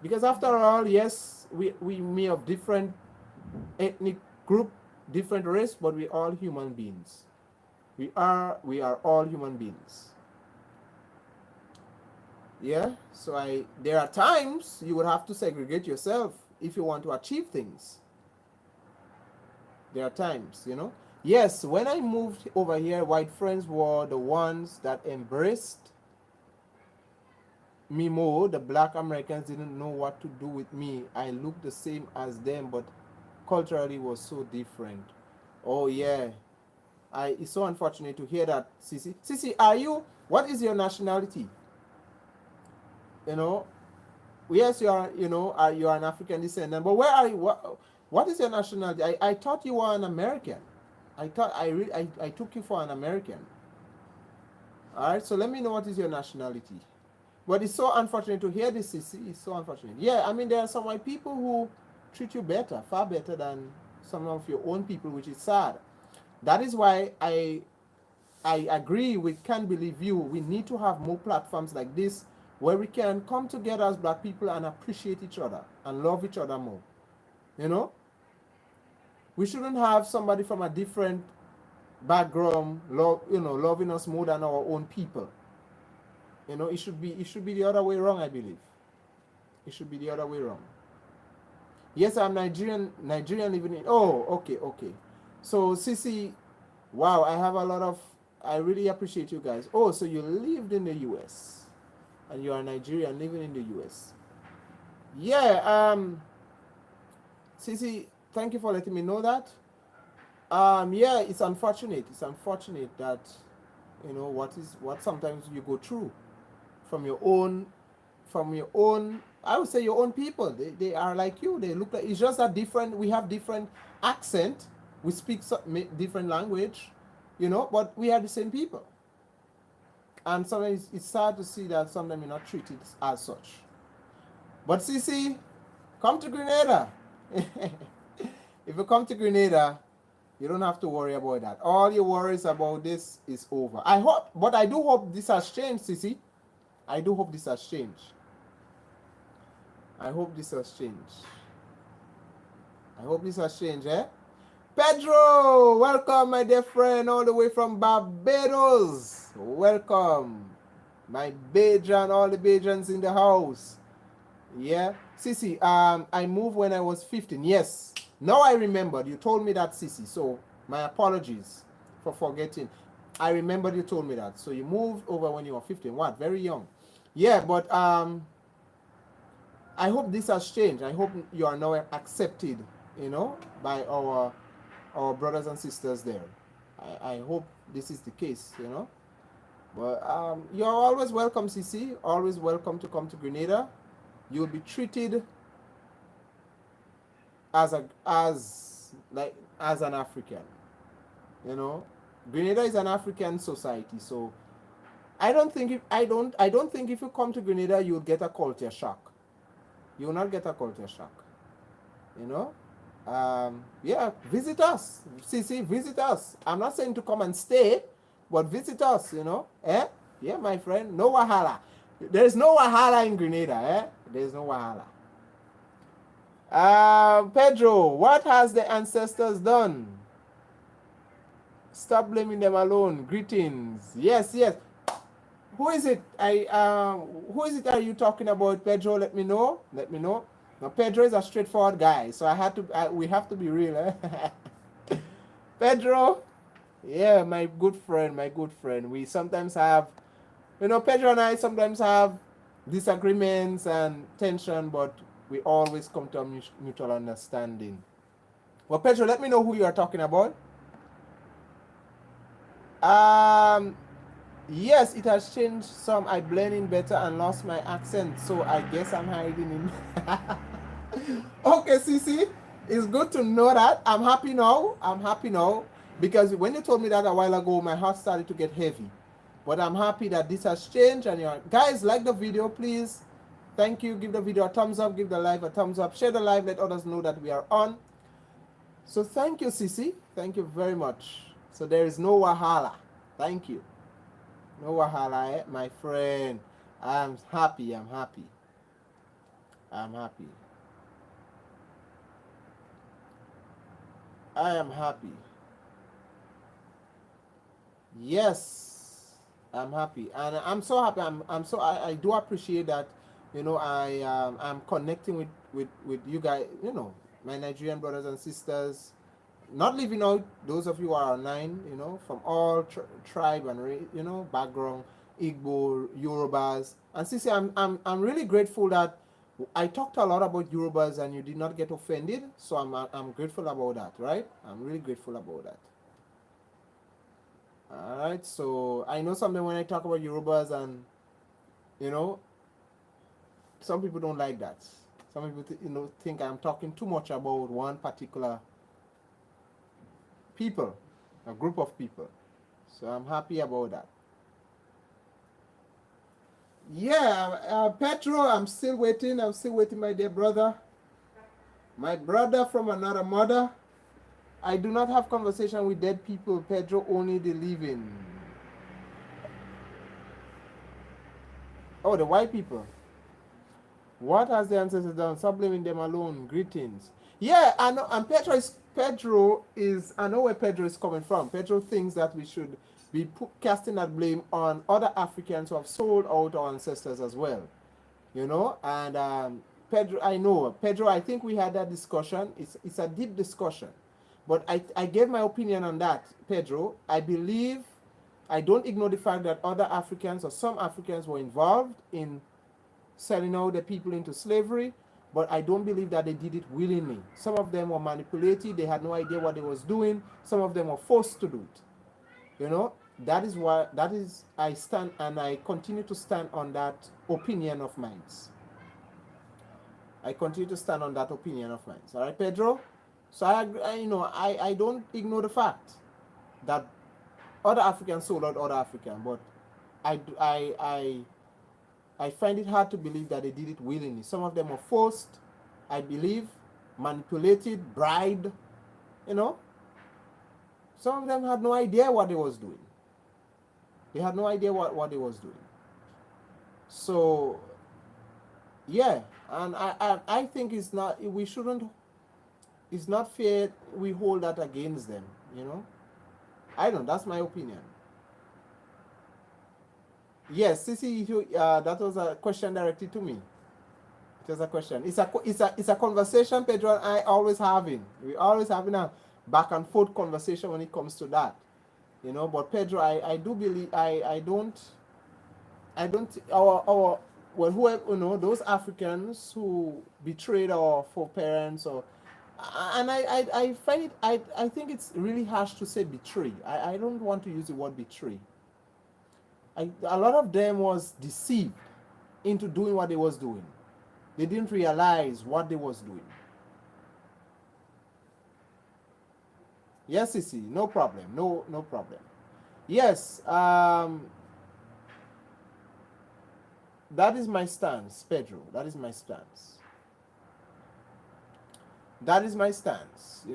Because after all, yes, we may have different ethnic group, different race, but we are all human beings. We are all human beings. Yeah, so there are times you would have to segregate yourself if you want to achieve things. There are times, Yes, when I moved over here, white friends were the ones that embraced me more. The black Americans didn't know what to do with me. I looked the same as them, but culturally was so different. Oh yeah, it's so unfortunate to hear that, Sissy. Sissy, what is your nationality? Yes, you are, you are an African descendant, but where are you? What is your nationality? I thought you were an American. I thought I took you for an American. All right, so let me know what is your nationality. But it's so unfortunate to hear this, Sissy. It's so unfortunate. Yeah, I mean, there are some white people who treat you better, far better than some of your own people, which is sad. That is why I agree with Can't Believe You. We need to have more platforms like this where we can come together as black people and appreciate each other and love each other more. We shouldn't have somebody from a different background loving us more than our own people. It should be the other way around, I believe. It should be the other way around. Yes, I'm Nigerian living in. Oh, okay. So Sissy, wow, I really appreciate you guys. Oh, so you lived in the US and you are Nigerian living in the US. Yeah, Sissy, thank you for letting me know that. Yeah, it's unfortunate. It's unfortunate that what sometimes you go through from your own, I would say your own people. They are like you. They look like, it's just that we have different accent. We speak different language, but we are the same people. And sometimes it's sad to see that sometimes you're not treated as such. But Sissy, come to Grenada. If you come to Grenada, you don't have to worry about that. All your worries about this is over. I do hope this has changed, Sissy. I do hope this has changed. I hope this has changed. Eh? Pedro, welcome, my dear friend, all the way from Barbados. Welcome. My Bajan, all the Bajans in the house. Yeah. Sissy, I moved when I was 15. Yes. Now I remembered. You told me that, Sissy. So my apologies for forgetting. I remembered you told me that. So you moved over when you were 15. What? Very young. Yeah, but I hope this has changed. I hope you are now accepted, by our brothers and sisters there. I hope this is the case, But you're always welcome, Sissy. Always welcome to come to Grenada. You'll be treated as an African. Grenada is an African society, so I don't think if you come to Grenada you'll get a culture shock. You will not get a culture shock. Yeah, visit us. Sissy, visit us. I'm not saying to come and stay, but visit us, Yeah, my friend, no wahala. There's no wahala in Grenada, There's no wahala. Pedro, what has the ancestors done? Stop blaming them alone. Greetings. Yes. Who is it? Who is it? Are you talking about, Pedro? Let me know. Let me know. Now, Pedro is a straightforward guy, so I had to. We have to be real. Eh? Pedro, yeah, my good friend, my good friend. We sometimes have, Pedro and I sometimes have disagreements and tension, but we always come to a mutual understanding. Well, Pedro, let me know who you are talking about. Um, yes, it has changed some. I blend in better and lost my accent, so I guess I'm hiding in. Okay, Cece, it's good to know that. I'm happy now. I'm happy now because when you told me that a while ago, my heart started to get heavy. But I'm happy that this has changed. And guys, like the video, please. Thank you. Give the video a thumbs up. Give the live a thumbs up. Share the live. Let others know that we are on. So thank you, Cece. Thank you very much. So there is no wahala. Thank you. No wahala, my friend. I'm happy. I'm happy. I'm happy. I am happy. Yes, I'm happy, and I'm so happy. I do appreciate that. I'm connecting with you guys. My Nigerian brothers and sisters. Not leaving out those of you who are online. From all tribe and background, Igbo, Yorubas, and Sisi. I'm really grateful that I talked a lot about Yorubas and you did not get offended. So I'm grateful about that. Right? I'm really grateful about that. All right, so I know something when I talk about Yorubas, and you know, some people don't like that. Some people, think I'm talking too much about one particular people, a group of people. So I'm happy about that. Yeah, Petro, I'm still waiting. I'm still waiting, my dear brother. My brother from another mother. I do not have conversation with dead people, Pedro, only the living. Oh, the white people. What has the ancestors done? Stop blaming them alone. Greetings. Yeah, I know. And Pedro is. I know where Pedro is coming from. Pedro thinks that we should be casting that blame on other Africans who have sold out our ancestors as well. And Pedro, I know. Pedro, I think we had that discussion. It's a deep discussion. But I gave my opinion on that, Pedro. I don't ignore the fact that other Africans or some Africans were involved in selling out the people into slavery, but I don't believe that they did it willingly. Some of them were manipulated. They had no idea what they was doing. Some of them were forced to do it. That is I stand and I continue to stand on that opinion of mine. I continue to stand on that opinion of mine. All right, Pedro? So I don't ignore the fact that other Africans sold out other Africans, but I find it hard to believe that they did it willingly. Some of them were forced, I believe, manipulated, bribed. Some of them had no idea what they was doing. They had no idea what they was doing. So, yeah, and I think it's not fair we hold that against them. I don't. That's my opinion. Yes, Sisi, that was a question directed to me. It was a question. It's a conversation Pedro and I always having. We always having a back and forth conversation when it comes to that. But Pedro, I do believe I don't our well, whoever, those Africans who betrayed our foreparents, and I find it I think it's really harsh to say betray. I don't want to use the word betray. A lot of them was deceived into doing what they was doing. They didn't realize what they was doing. Yes, Sisi, no problem. No problem. Yes, that is my stance, Pedro. That is my stance. That is my stance,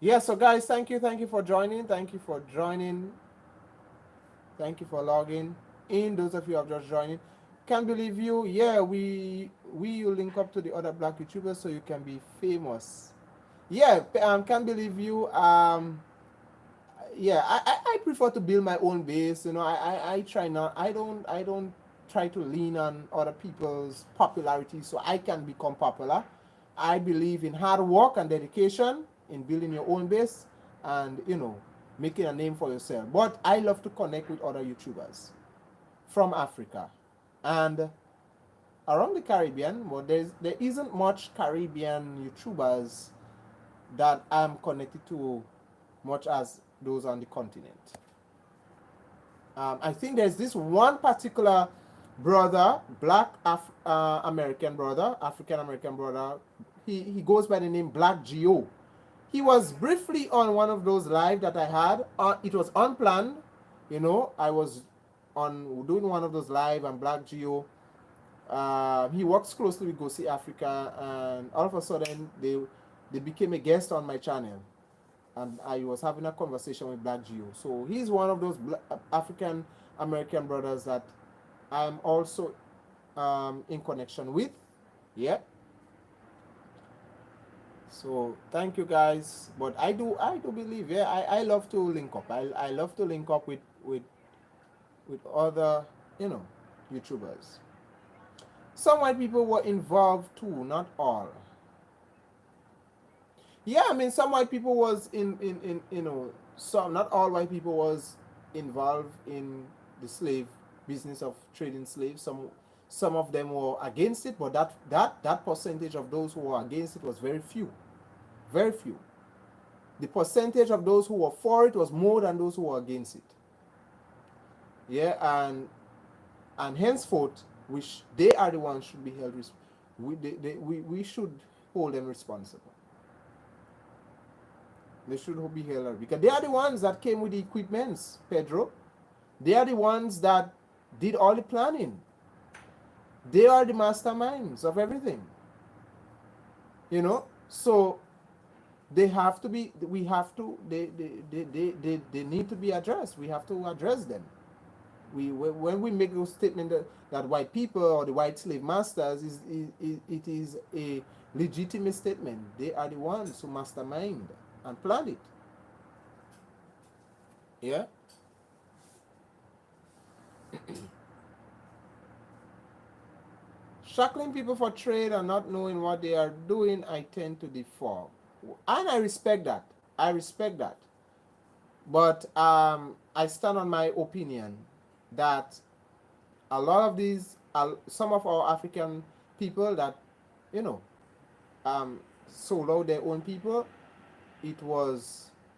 Yeah, so guys, thank you for joining. Thank you for joining. Thank you for logging in. Those of you who have just joined. Can't believe you. Yeah, we link up to the other black YouTubers so you can be famous. Yeah, can't believe you. yeah, I prefer to build my own base. You know, I try not. I don't try to lean on other people's popularity so I can become popular. I believe in hard work and dedication in building your own base and making a name for yourself. But I love to connect with other YouTubers from Africa and around the Caribbean. But there isn't much Caribbean YouTubers that I'm connected to much as those on the continent. I think there's this one particular brother, black American brother, African American brother. He goes by the name Black Geo. He was briefly on one of those live that I had. It was unplanned. I was on doing one of those live and Black Geo. He works closely with Go See Africa, and all of a sudden they became a guest on my channel, and I was having a conversation with Black Geo. So he's one of those African American brothers that I'm also in connection with. Yeah. So thank you guys. But I do believe, yeah, I love to link up. I love to link up with other YouTubers. Some white people were involved too, not all. Yeah, I mean, some white people was in some, not all white people was involved in the slave business of trading slaves. Some of them were against it, but that percentage of those who were against it was very few. Very few. The percentage of those who were for it was more than those who were against it. Yeah, and henceforth, they are the ones should be held we should hold them responsible. They should be held because they are the ones that came with the equipments, Pedro. They are the ones that did all the planning. They are the masterminds of everything. So they have to be. We have to. They need to be addressed. We have to address them. When we make those statements that white people or the white slave masters it is a legitimate statement. They are the ones who mastermind and plan it. Yeah. Shackling people for trade and not knowing what they are doing, I tend to defer. And I respect that. But I stand on my opinion that a lot of these, some of our African people that, sold out their own people,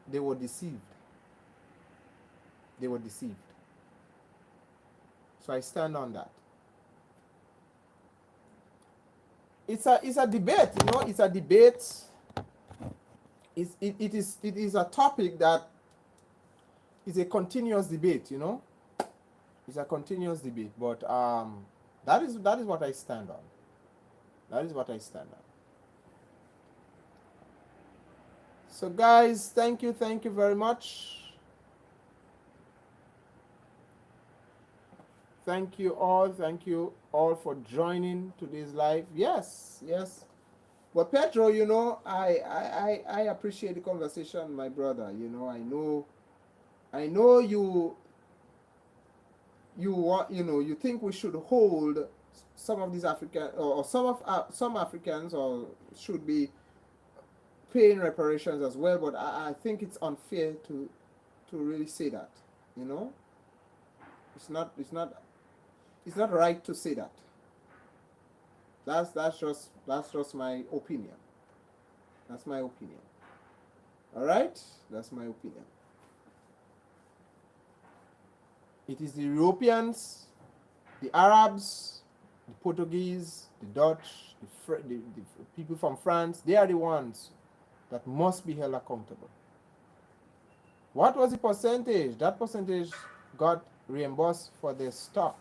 they were deceived. So I stand on that. It's a debate, it's a debate. It is a topic that is a continuous debate, It's a continuous debate, but that is what I stand on. So guys, thank you very much. Thank you all for joining today's live. Yes. But Pedro, I appreciate the conversation, my brother. I know you want, you think we should hold some of these African or some Africans or should be paying reparations as well, but I think it's unfair to really say that. It's not right to say that. That's just my opinion. That's my opinion. All right? That's my opinion. It is the Europeans, the Arabs, the Portuguese, the Dutch, the people from France. They are the ones that must be held accountable. What was the percentage? That percentage got reimbursed for their stock.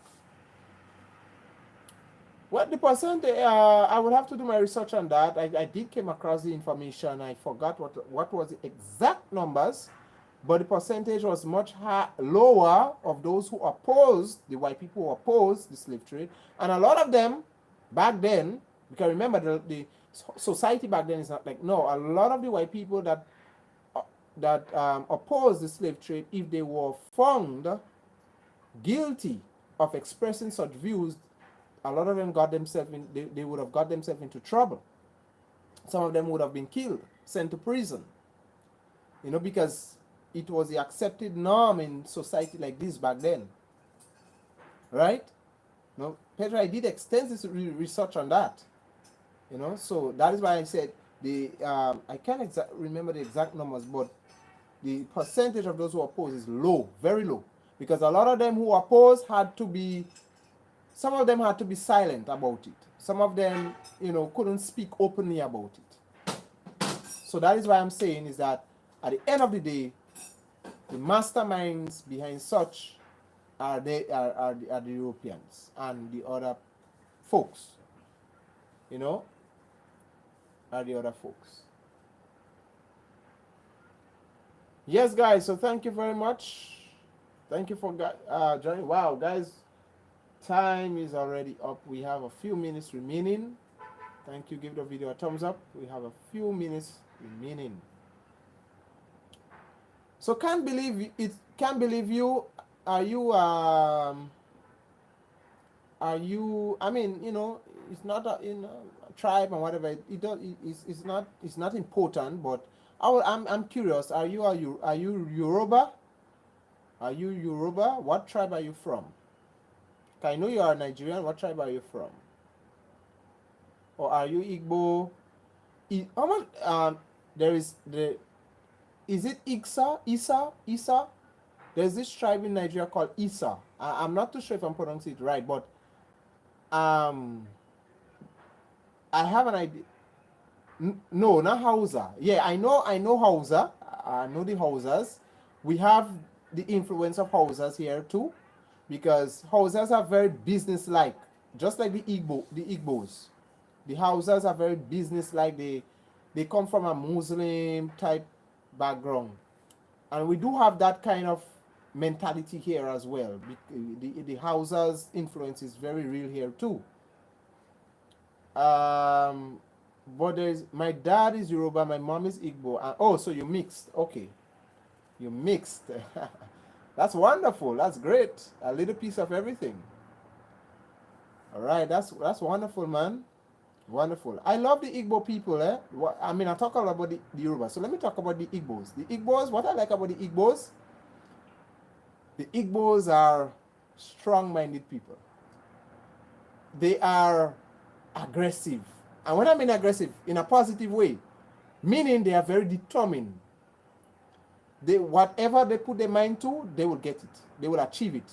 What the percentage? I would have to do my research on that. I did came across the information. I forgot what was the exact numbers, but the percentage was much lower of those who opposed, the white people who opposed the slave trade, and a lot of them back then, because remember the society back then is not like, no, a lot of the white people that opposed the slave trade, if they were found guilty of expressing such views, a lot of them got themselves in, they would have got themselves into trouble. Some of them would have been killed, sent to prison, because it was the accepted norm in society like this back then, right? Petra, I did extensive research on that, so that is why I said I can't remember the exact numbers, but the percentage of those who oppose is low, very low, because a lot of them who oppose some of them had to be silent about it. Some of them, couldn't speak openly about it. So that is why I'm saying is that at the end of the day, the masterminds behind such are the Europeans and the other folks, are the other folks. Yes, guys, so thank you very much. Thank you for joining. Wow, guys, time is already up. We have a few minutes remaining. Thank you. Give the video a thumbs up. We have a few minutes remaining. So can't believe it. Can't believe you. Are you? I mean, it's not a tribe and whatever. It's not important. But I'm curious. Are you Yoruba? Are you Yoruba? What tribe are you from? I know you are Nigerian. What tribe are you from? Or are you Igbo? Is it Isa? There's this tribe in Nigeria called Isa. I'm not too sure if I'm pronouncing it right, but I have an idea. No, not Hausa. Yeah, I know Hausa. I know the Hausas. We have the influence of Hausas here too, because Hausas are very business-like, just like the Igbos. The Hausas are very business-like. They come from a Muslim type background, and we do have that kind of mentality here as well. The Hausas' influence is very real here too. But my dad is Yoruba, my mom is Igbo. So you mixed. Okay, you mixed. That's wonderful. That's great. A little piece of everything. All right, that's wonderful, man. Wonderful. I love the Igbo people. I mean, I talk a lot about the Yoruba. So let me talk about the Igbos. The Igbos, what I like about the Igbos are strong-minded people. They are aggressive. And when I mean aggressive, in a positive way, meaning they are very determined. Whatever they put their mind to, they will get it. They will achieve it.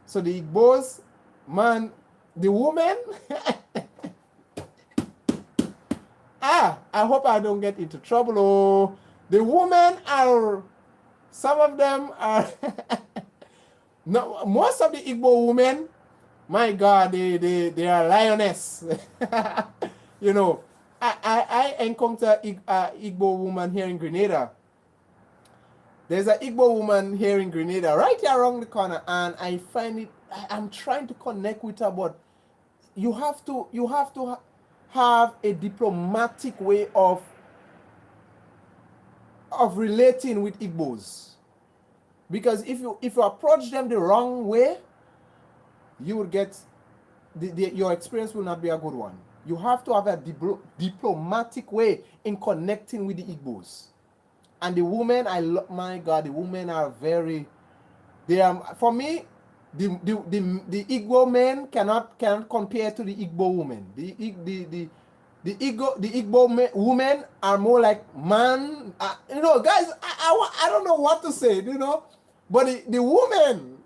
So the Igbos, man, the women, I hope I don't get into trouble. Oh, the women some of them are, no, most of the Igbo women, my God, they are lioness. I encounter Igbo woman here in Grenada. There's an Igbo woman here in Grenada, right here around the corner, and I find it. I'm trying to connect with her, but you have to have a diplomatic way of relating with Igbos, because if you approach them the wrong way, you will get your experience will not be a good one. You have to have a diplomatic way in connecting with the Igbos. And the women, my God, the women are for me, the Igbo men cannot compare to the Igbo women. The Igbo women are more like man. Guys, I don't know what to say, but the women,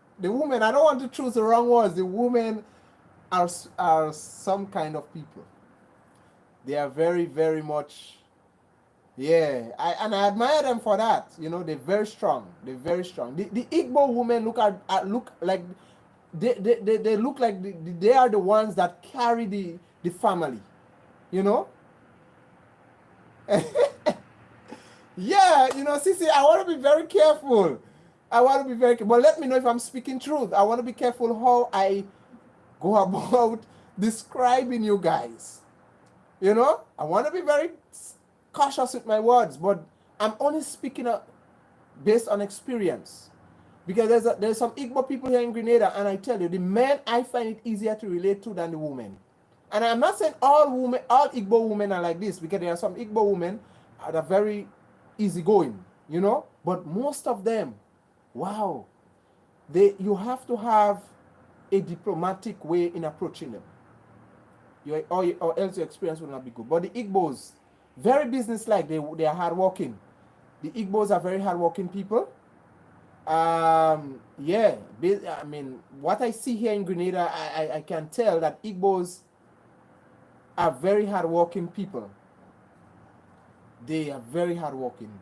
I don't want to choose the wrong words. The women are some kind of people. They are very, very much. Yeah, I admire them for that. They're very strong. They're very strong. The Igbo women look like they look like they are the ones that carry the family. Yeah, Sissy, I want to be very careful. But let me know if I'm speaking truth. I want to be careful how I go about describing you guys. I want to be very cautious with my words, but I'm only speaking based on experience. Because there's some Igbo people here in Grenada, and I tell you, the men, I find it easier to relate to than the women. And I'm not saying all Igbo women are like this, because there are some Igbo women that are very easygoing, you know. But most of them, wow, you have to have a diplomatic way in approaching them. Or else your experience will not be good. But the Igbos, very businesslike. They are hardworking. The Igbos are very hardworking people. Yeah, I mean, what I see here in Grenada, I can tell that Igbos are very hardworking people. They are very hardworking.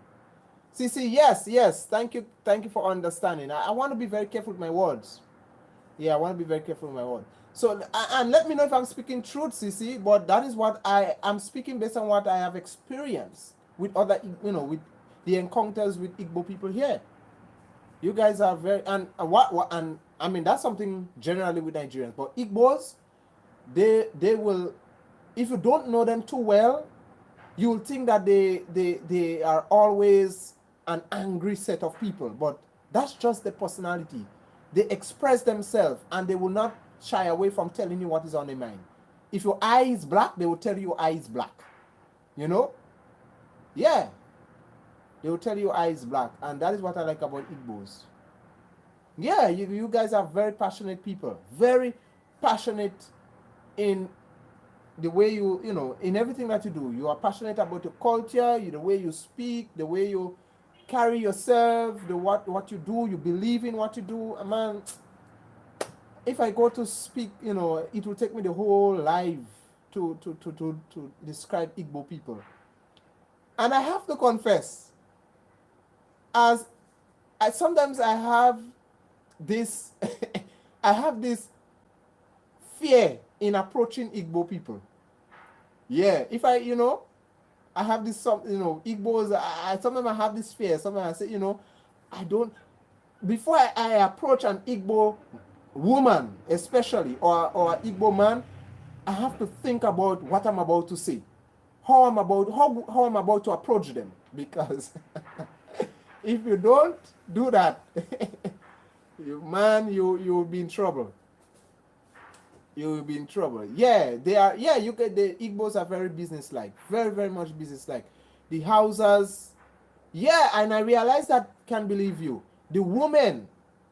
See, yes. Thank you for understanding. I want to be very careful with my words. Yeah, I want to be very careful with my words. So, and let me know if I'm speaking truth, Sisi, but that is what I'm speaking based on what I have experienced with other, with the encounters with Igbo people here. You guys are very, and I mean, that's something generally with Nigerians, but Igbos, they will, if you don't know them too well, you will think that they are always an angry set of people, but that's just the personality. They express themselves, and they will not shy away from telling you what is on their mind. If your eye is black, they will tell you your eye is black. Yeah. They will tell you your eye is black, and that is what I like about Igbos. Yeah, you guys are very passionate people. Very passionate in the way in everything that you do. You are passionate about your culture, the way you speak, the way you carry yourself, what you do, you believe in what you do. Man, if I go to speak, it will take me the whole life to describe Igbo people. And I have to confess, sometimes I have this I have this fear in approaching Igbo people. Yeah, if I have this Igbos, sometimes I have this fear. Sometimes I say, I don't, before I approach an Igbo woman especially, or Igbo man, I have to think about what I'm about to say, how I'm about to approach them, because if you don't do that, you'll be in trouble. You will be in trouble. Yeah, they are. Yeah, the Igbos are very businesslike, very, very much businesslike. The Hausas, yeah, and I realize that, can't believe you. The women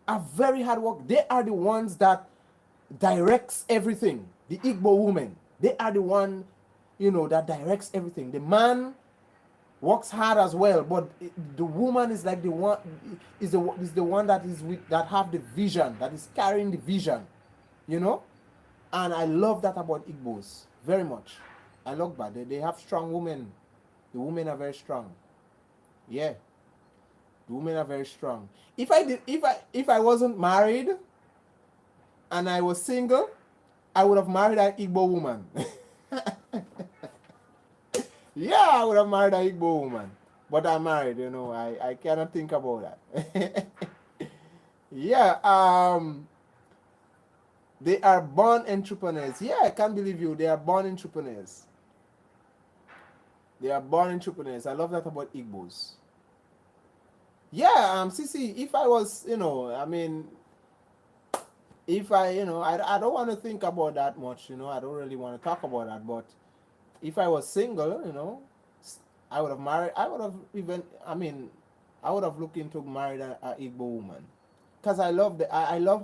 are very hard work. They are the ones that directs everything. The Igbo women, they are the one, that directs everything. The man works hard as well, but the woman is like the one that have the vision, that is carrying the vision, And I love that about Igbos very much. I love that they have strong women. The women are very strong. Yeah, the women are very strong. If I wasn't married and I was single, I would have married an Igbo woman. Yeah, I would have married an Igbo woman. But I'm married, I cannot think about that. Yeah, they are born entrepreneurs. Yeah, I can't believe you. They are born entrepreneurs. They are born entrepreneurs. I love that about Igbos. Yeah, Sisi, if I was, if I don't want to think about that much, I don't really want to talk about that, but if I was single, I would have married, I would have looked into marrying an Igbo woman. Because I love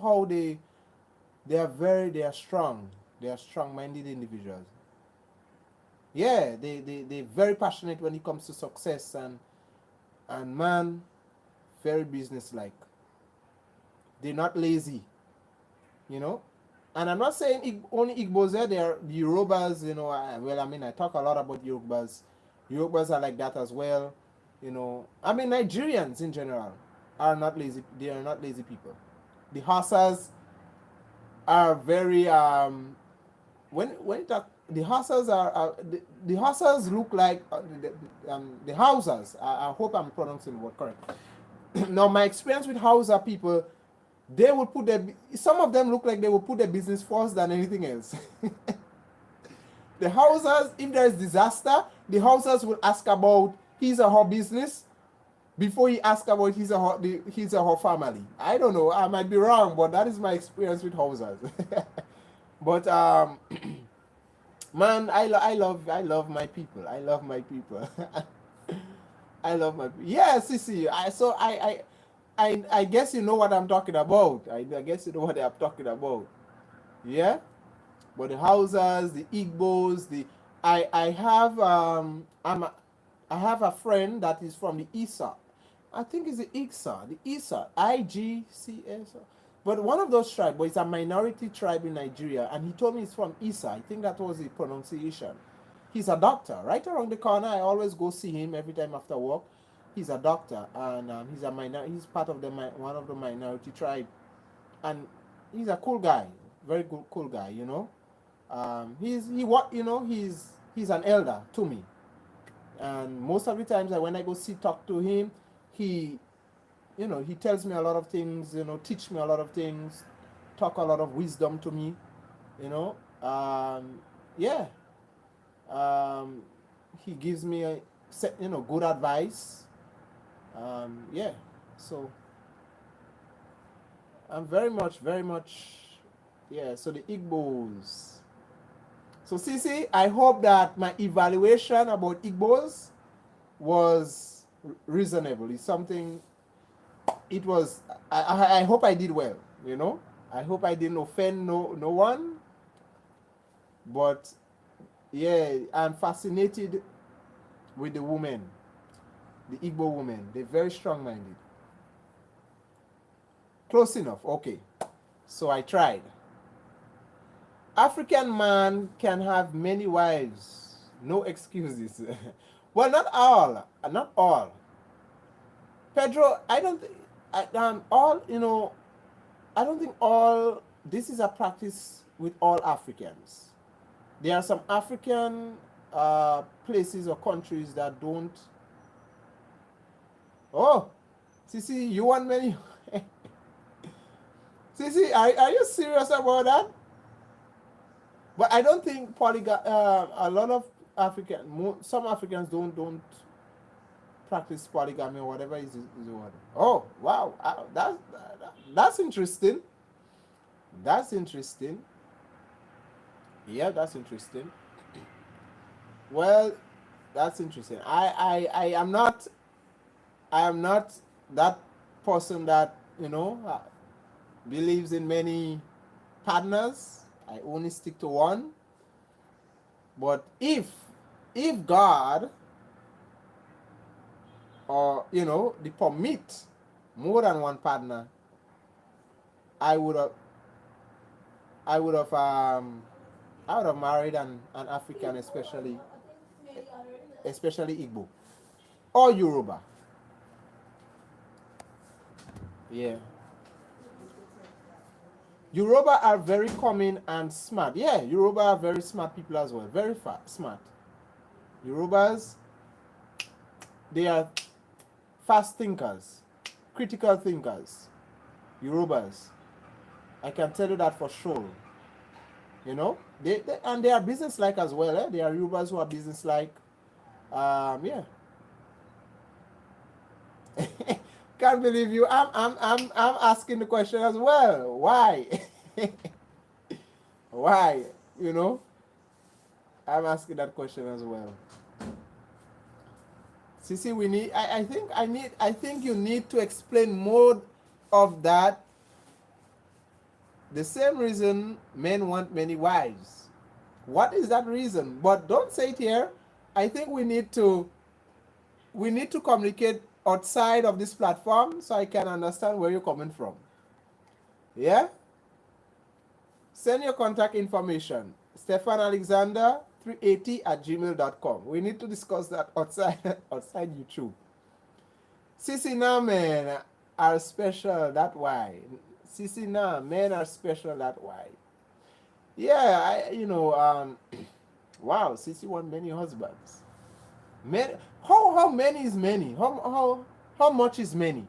how they are strong. They are strong-minded individuals. Yeah, they're very passionate when it comes to success, and man, very businesslike. They're not lazy, And I'm not saying only Igbos there. There are the Yorubas, I talk a lot about Yorubas. Yorubas are like that as well, Nigerians in general are not lazy. They are not lazy people. The Hausas are very when you talk, the Hausas are the Hausas look like the Hausas. I hope I'm pronouncing the word correct. Now, my experience with Hausa people, they will some of them look like they will put their business first than anything else. The Hausas, if there is disaster, the Hausas will ask about his or her business before he asks about his or her family. I don't know. I might be wrong, but that is my experience with Hausas. But man, I love my people. I love my people. I love my people. Yeah, Sissy. I guess you know what I'm talking about. I guess you know what I'm talking about. Yeah. But the Hausas, the Igbos, I have I have a friend that is from the Isa. I think it's the Igsa, the Isa, IGCS. But one of those tribes, but it's a minority tribe in Nigeria, and he told me it's from Isa. I think that was the pronunciation. He's a doctor, right around the corner. I always go see him every time after work. He's a doctor, and he's part of one of the minority tribe, and he's a cool guy, very good, cool guy. He's an elder to me, and most of the times when I go talk to him, he he tells me a lot of things, teach me a lot of things, talk a lot of wisdom to me, you know yeah. He gives me good advice. Yeah, so I'm very much, yeah. So the Igbos. So Sisi, I hope that my evaluation about Igbos was reasonable. It's something. It was. I hope I did well. I hope I didn't offend no one. But yeah, I'm fascinated with the women, the Igbo women. They're very strong-minded. Close enough. Okay. So I tried. African man can have many wives. No excuses. Well, not all. Not all. Pedro, I don't think all, I don't think all, this is a practice with all Africans. There are some African places or countries that don't. Oh, Sisi, you want many? Sisi, are you serious about that? But I don't think a lot of some Africans don't practice polygamy or whatever is the word. Oh, wow. That's interesting. That's interesting. Yeah, that's interesting. Well, that's interesting. I am not that person that believes in many partners. I only stick to one. But if God or they permit more than one partner, I would have married an African, especially Igbo or Yoruba. Yeah. Yoruba are very common and smart. Yeah, Yoruba are very smart people as well. Very smart. Yorubas, they are fast thinkers, critical thinkers. Yorubas. I can tell you that for sure. They are business-like as well. They are Yorubas who are business-like. Yeah. Can't believe you. I'm asking the question as well. Why? Why? I'm asking that question as well. Sisi, we need. I think you need to explain more of that. The same reason men want many wives. What is that reason? But don't say it here. I think we need to communicate outside of this platform so I can understand where you're coming from. Yeah? Send your contact information. StefanAlexander380@gmail.com. We need to discuss that outside YouTube. Sisi, now men are special, that why. Sisi, now men are special, that why. Yeah, wow, Sisi want many husbands. Many, how many is many? How much is many?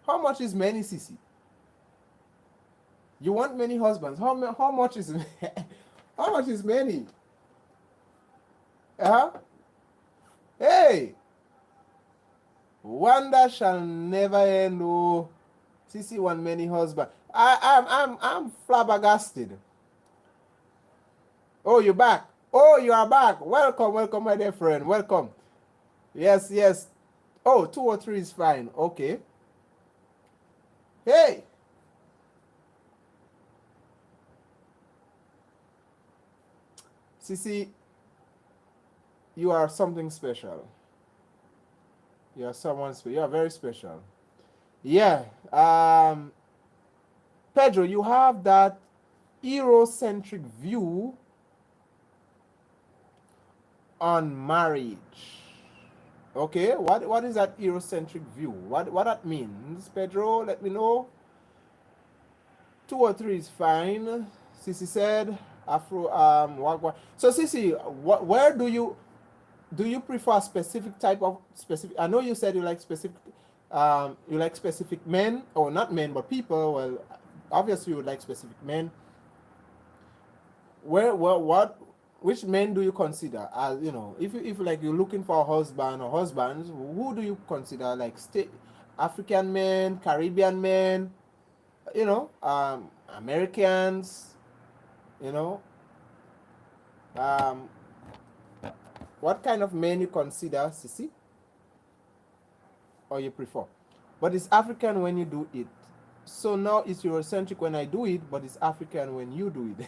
How much is many, Sisi? You want many husbands. How much is how much is many? Wonder shall never end. Oh, Sissy want many husbands. I'm flabbergasted. Oh, you're back. Oh, you are back. Welcome, welcome, my dear friend. Welcome. Yes, yes. Oh, 2 or 3 is fine. Okay. Hey. Sissy, you are something special. You are someone special. You are very special. Yeah. Pedro, you have that Eurocentric view on marriage. Okay, what is that Eurocentric view? What that means, Pedro? Let me know. 2 or 3 is fine. Sissy said Afro what. So Sissy, where do you prefer a specific type of specific? I know you said you like specific men, or not men but people. Well, obviously you would like specific men. Which men do you consider as, if like you're looking for a husband or husbands, who do you consider, like African men, Caribbean men, Americans, what kind of men you consider, Sissy, or you prefer? But it's African when you do it. So now it's Eurocentric when I do it, but it's African when you do it.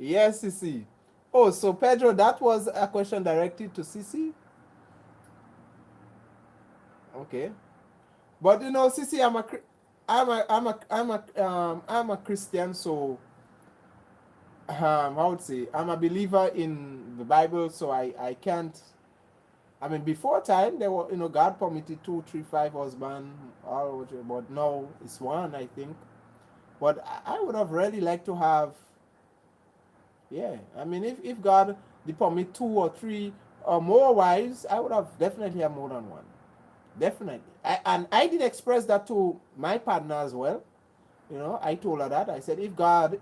Yes, Sissy. Oh, so Pedro, that was a question directed to Sissy. Okay, but Sissy, I'm a Christian, so I would say I'm a believer in the Bible, so I can't. I mean, before time there were, God permitted 2, 3, 5 husbands, all, but now it's one, I think. But I would have really liked to have. Yeah, I mean, if God did permit 2 or 3 or more wives, I would have definitely have more than one. Definitely. I did express that to my partner as well. I told her that. I said, if God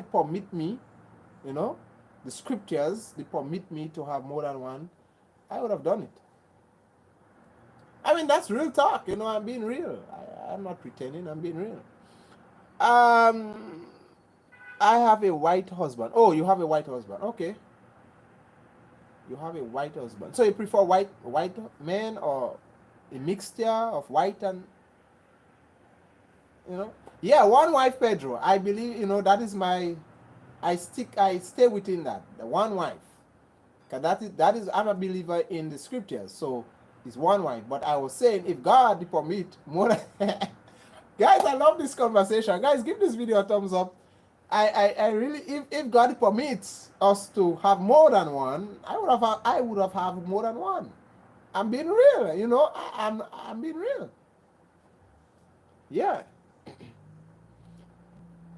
permit me, the scriptures, they permit me to have more than one, I would have done it. I mean, that's real talk. I'm being real. I'm not pretending. I'm being real. I have a white husband. Oh, you have a white husband. Okay. You have a white husband. So you prefer white men, or a mixture of white and, Yeah, one wife, Pedro. I believe, that is my, I stay within that. The one wife. Because that is, I'm a believer in the scriptures. So it's one wife. But I was saying, if God permit more than... Guys, I love this conversation. Guys, give this video a thumbs up. I really, if God permits us to have more than one, I would have had more than one. I'm being real, I'm being real. Yeah.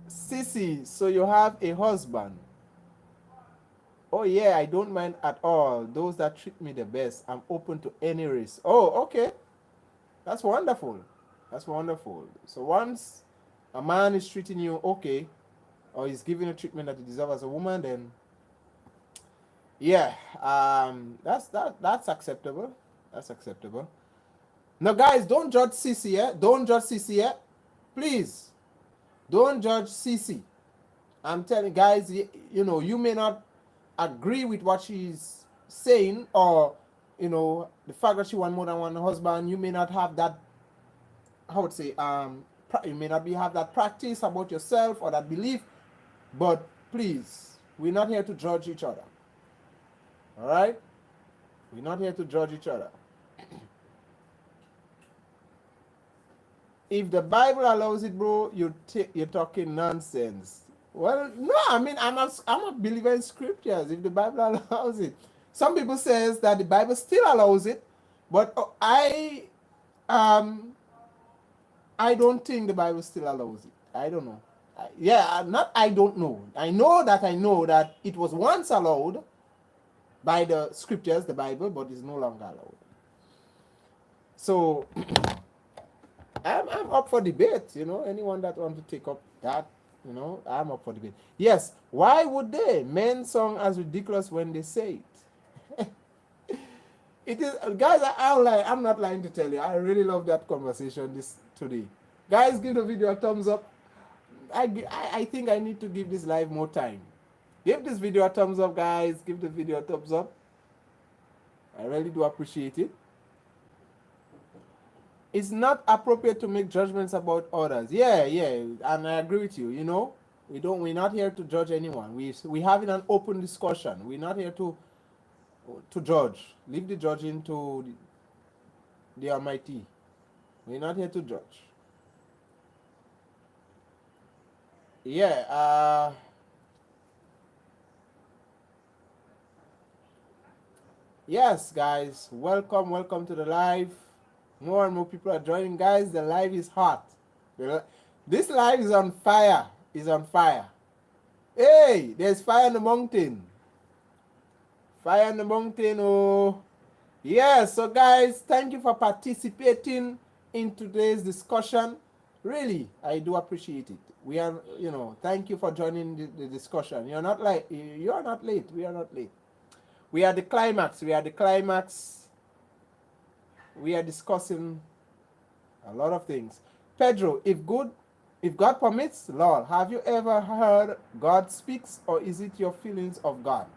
Sissy, so you have a husband. Oh yeah, I don't mind at all. Those that treat me the best. I'm open to any race. Oh, okay. That's wonderful. That's wonderful. So once a man is treating you okay, or he's giving you treatment that you deserve as a woman, then yeah, that's acceptable. That's acceptable. Now, guys, don't judge Sissy yet. Don't judge Sissy yet. Please, don't judge Sissy. I'm telling guys, you may not agree with what she's saying, or the fact that she wants more than one husband. You may not have that. I would say you may not have that practice about yourself or that belief. But please, we're not here to judge each other. All right? We're not here to judge each other. If the Bible allows it, bro, you're talking nonsense. Well, no, I mean, I'm a believer in scriptures. If the Bible allows it, some people says that the Bible still allows it, but I don't think the Bible still allows it. I don't know. I don't know. I know that it was once allowed by the scriptures, the Bible, but it's no longer allowed. So I'm up for debate. Anyone that wants to take up that, I'm up for debate. Yes. Why would they? Men song as ridiculous when they say it. It is, guys. I'm not lying to tell you. I really love that conversation today. Guys, give the video a thumbs up. I think I need to give this live more time. Give this video a thumbs up, guys. Give the video a thumbs up. I really do appreciate it. It's not appropriate to make judgments about others. Yeah, and I agree with you. You know, we're not here to judge anyone. We having an open discussion. We're not here to judge. Leave the judging to the Almighty. We're not here to judge. Yeah. Yes, guys. Welcome to the live. More and more people are joining, guys. The live is hot. This live is on fire. Hey, there's fire on the mountain. Fire on the mountain. Oh, yeah. So, guys, thank you for participating in today's discussion. Really, I do appreciate it. We are, thank you for joining the discussion. You are not late. We are not late. We are the climax. We are discussing a lot of things. Pedro, if God permits, Lord, have you ever heard God speaks, or is it your feelings of God?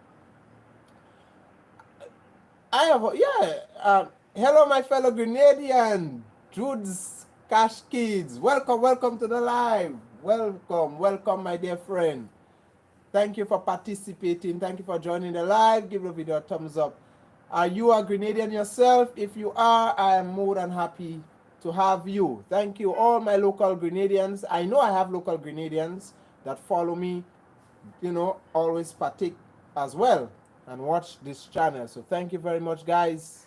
I have, yeah. Hello, my fellow Grenadian, Jude's Cash Kids. Welcome to the live. Welcome, my dear friend. Thank you for participating. Thank you for joining the live. Give the video a thumbs up. Are you a Grenadian yourself? If you are, I am more than happy to have you. Thank you, all my local Grenadians. I know I have local Grenadians that follow me, always partake as well and watch this channel. So thank you very much, guys.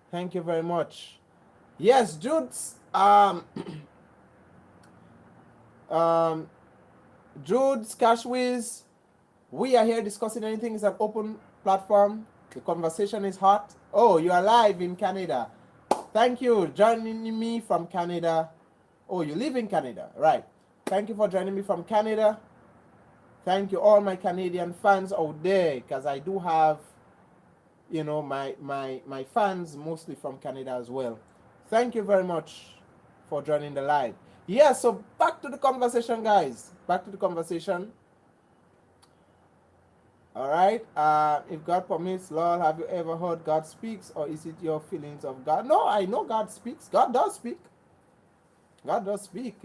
Thank you very much. Yes, Jude's Jude's Cashwiz. We are here discussing anything. It's an open platform. The conversation is hot. Oh, you are live in Canada. Thank you joining me from Canada. Oh, you live in Canada, right? Thank you for joining me from Canada. Thank you, all my Canadian fans out there, because I do have, my fans mostly from Canada as well. Thank you very much for joining the live. Yeah, so back to the conversation, guys. Back to the conversation. All right. If God permits, Lord, have you ever heard God speaks, or is it your feelings of God? No, I know God speaks. God does speak. God does speak,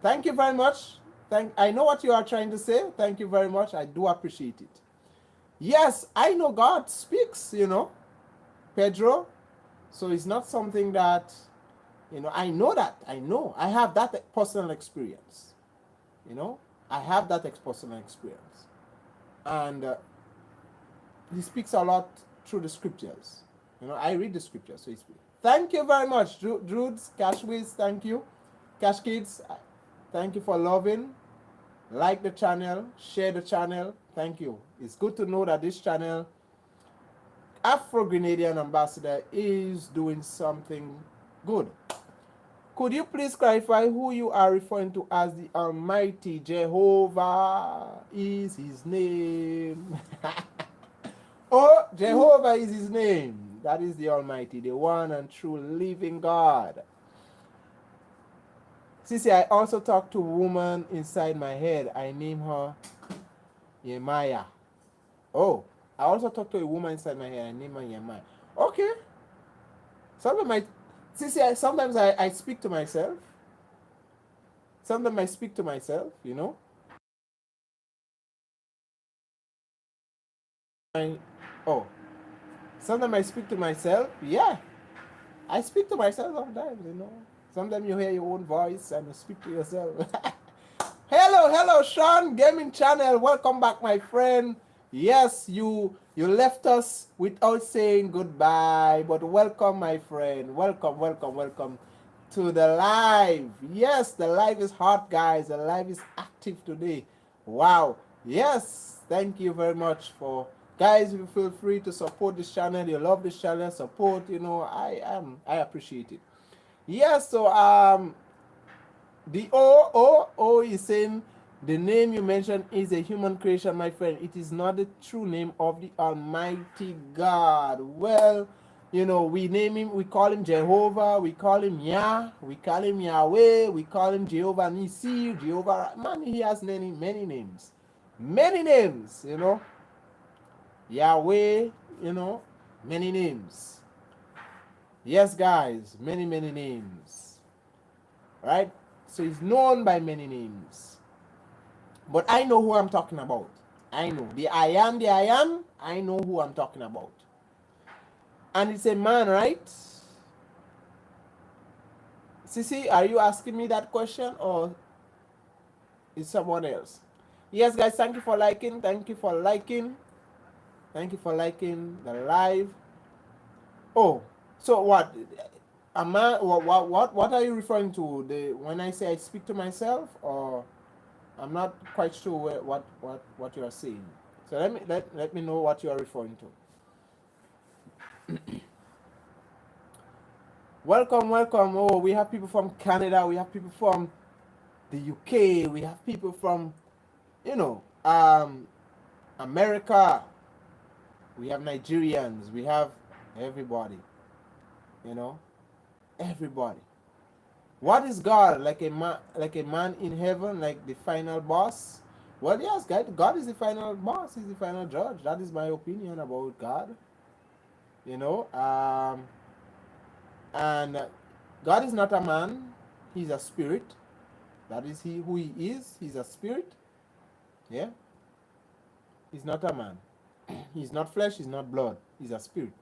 Thank you very much. I know what you are trying to say. Thank you very much. I do appreciate it. Yes, I know God speaks, Pedro. So it's not something that, I know that. I have that personal experience. I have that personal experience. And he speaks a lot through the scriptures. I read the scriptures, so he speaks. Thank you very much, Drudes, Cashwiz, thank you. Cash Kids, thank you for loving. Like the channel, share the channel. Thank you. It's good to know that this channel, Afro Grenadian Ambassador, is doing something good. Could you please clarify who you are referring to as the Almighty? Jehovah is his name. Oh, Jehovah is his name. That is the Almighty, the one and true living God. Sissy, I also talked to a woman inside my head. I name her Yemaya. Oh, I also talked to a woman inside my head. I name her Yemaya. Okay. Sometimes I speak to myself. Sometimes I speak to myself, Sometimes I speak to myself. Yeah. I speak to myself sometimes, Sometimes you hear your own voice and you speak to yourself. Hello, Sean Gaming Channel. Welcome back, my friend. Yes, you left us without saying goodbye, but welcome, my friend. Welcome to the live. Yes, the live is hot, guys. The live is active today. Wow. Yes, thank you very much for, guys. You feel free to support this channel. You love this channel, support. I appreciate it. Yes, so the O is saying The name you mentioned is a human creation, my friend. It is not the true name of the Almighty God. Well, you know, we name him, we call him Jehovah, we call him Yah, we call him Yahweh, we call him Jehovah Nisi, Jehovah. Man, he has many, many names. Many names, you know. Yahweh, you know, many names. Yes, guys, many, many names. Right? So he's known by many names. But I know who I'm talking about. I know. The I am, I know who I'm talking about. And it's a man, right? Sissy, are you asking me that question or is someone else? Yes, guys, thank you for liking. Thank you for liking. Thank you for liking the live. Oh, so what? A man, what are you referring to? When I say I speak to myself, or I'm not quite sure what you are saying. So let me know what you are referring to. Welcome, welcome. Oh, we have people from Canada. We have people from the UK. We have people from, you know, America. We have Nigerians. We have everybody. You know, everybody. What is God? Like a man in heaven, like the final boss? Well, yes, God is the final boss. He's the final judge. That is my opinion about God. You know, and God is not a man. He's a spirit. That is who he is. He's a spirit. Yeah. He's not a man. He's not flesh. He's not blood. He's a spirit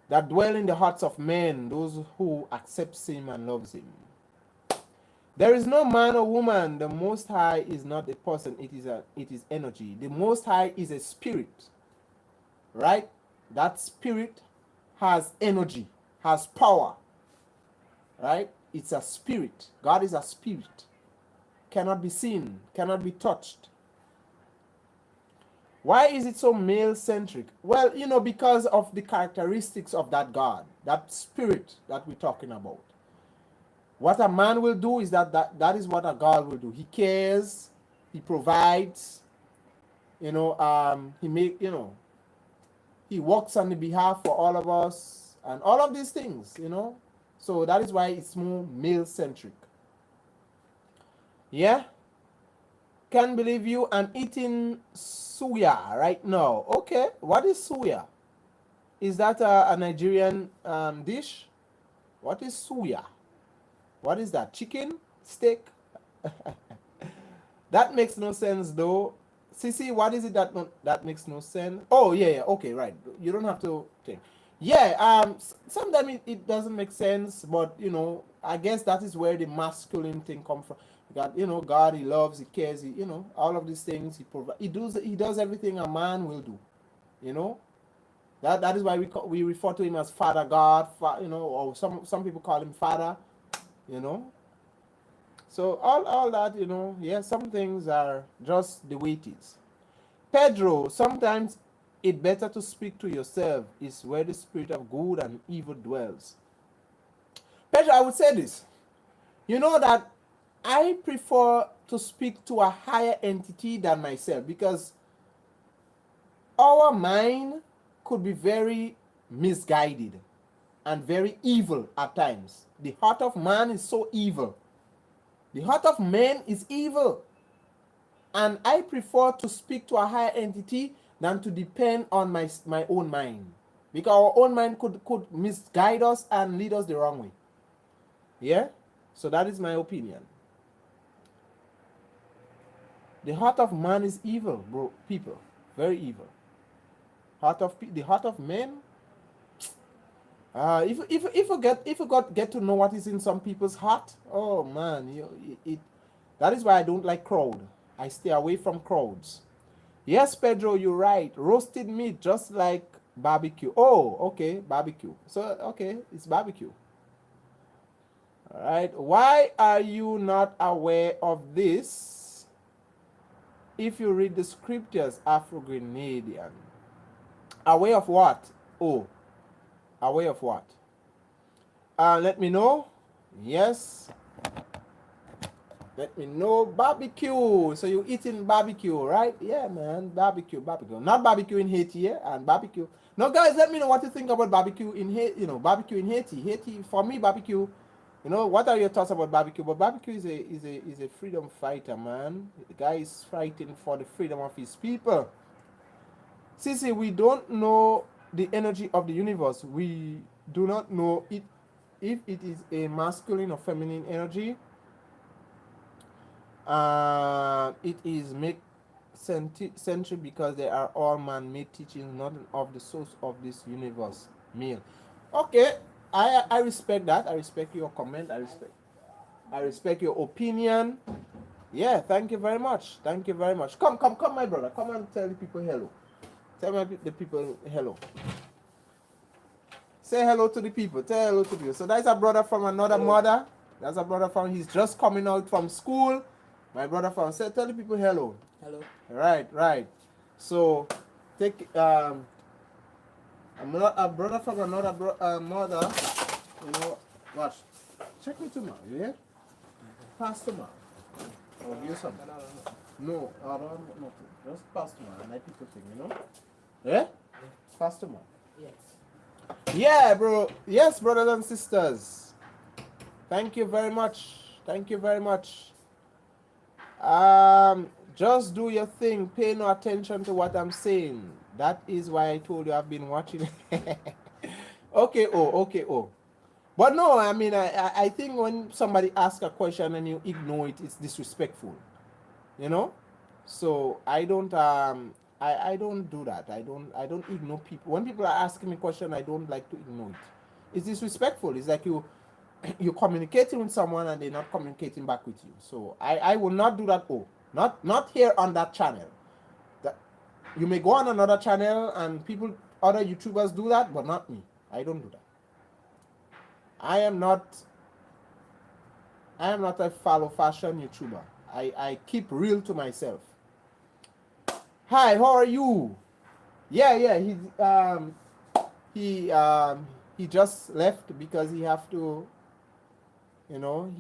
that dwell in the hearts of men, those who accepts him and loves him. There is no man or woman. The Most High is not a person. It is energy. The Most High is a spirit, right? That spirit has energy, has power, right? It's a spirit. God is a spirit. Cannot be seen, cannot be touched. Why is it so male-centric? Well, you know, because of the characteristics of that God, that spirit that we're talking about. What a man will do is that is what a God will do. He cares, he provides, you know, he works on the behalf for all of us and all of these things, you know. So that is why it's more male-centric. Yeah? Can't believe you. I'm eating suya right now. Okay, what is suya? Is that a Nigerian dish? What is suya? What is that? Chicken? Steak? That makes no sense though. Sissy, what is it that makes no sense? Oh yeah, okay, right. You don't have to think. Yeah, sometimes it doesn't make sense, but you know, I guess that is where the masculine thing comes from. God, you know, God, he loves, he cares, you know, all of these things he provides. He does everything a man will do. You know, that is why we refer to him as Father God. You know, or some people call him Father. You know, so all that, you know, yeah, some things are just the way it is. Pedro, sometimes it better to speak to yourself is where the spirit of good and evil dwells. Pedro, I would say this. You know that I prefer to speak to a higher entity than myself because our mind could be very misguided and very evil at times. The heart of man is so evil. The heart of man is evil. And I prefer to speak to a higher entity than to depend on my own mind. Because our own mind could misguide us and lead us the wrong way. Yeah? So that is my opinion. The heart of man is evil, bro, people. Very evil. The heart of man. If you get to know what is in some people's heart, oh man, that is why I don't like crowd. I stay away from crowds. Yes, Pedro, you're right. Roasted meat, just like barbecue. Oh, okay, barbecue. So okay, it's barbecue. All right. Why are you not aware of this? If you read the scriptures, Afro Grenadian. Aware of what? Oh, aware of what? Let me know. Yes. Let me know. Barbecue. So you eating barbecue, right? Yeah, man. Barbecue, barbecue. Not barbecue in Haiti, yeah? And barbecue. No, guys, let me know what you think about barbecue in Haiti. You know, barbecue in Haiti. Haiti, for me, barbecue. You know, what are your thoughts about barbecue? But barbecue is a freedom fighter, man. The guy is fighting for the freedom of his people. See, we don't know the energy of the universe. We do not know it if it is a masculine or feminine energy. It is make century because they are all man-made teachings, not of the source of this universe, male. Okay, I respect that. I respect your comment. I respect your opinion. Yeah, thank you very much. Thank you very much. Come, my brother. Come and tell the people hello. Tell the people hello. Say hello to the people. Tell hello to the people. So that's a brother from another mother. That's a brother from. He's just coming out from school. My brother from. Say tell the people hello.
Hello.
Right. So take a brother from another mother. You know, watch. Check me tomorrow. You hear? Pass tomorrow. Or give you something. No, I don't want nothing. Just pass tomorrow. Like people think, you know. Yeah. Pass tomorrow.
Yes.
Yeah, bro. Yes, brothers and sisters. Thank you very much. Thank you very much. Just do your thing. Pay no attention to what I'm saying. That is why I told you I've been watching. Okay, oh. But no, I mean, I think when somebody asks a question and you ignore it, it's disrespectful. You know? So I don't I don't do that. I don't ignore people. When people are asking me question, I don't like to ignore it. It's disrespectful. It's like you're communicating with someone and they're not communicating back with you. So I will not do that. Oh, not here on that channel. That you may go on another channel and other YouTubers do that, but not me. I don't do that. I am not a follow fashion YouTuber. I keep real to myself. Hi, how are you? Yeah. He just left because he have to. You know,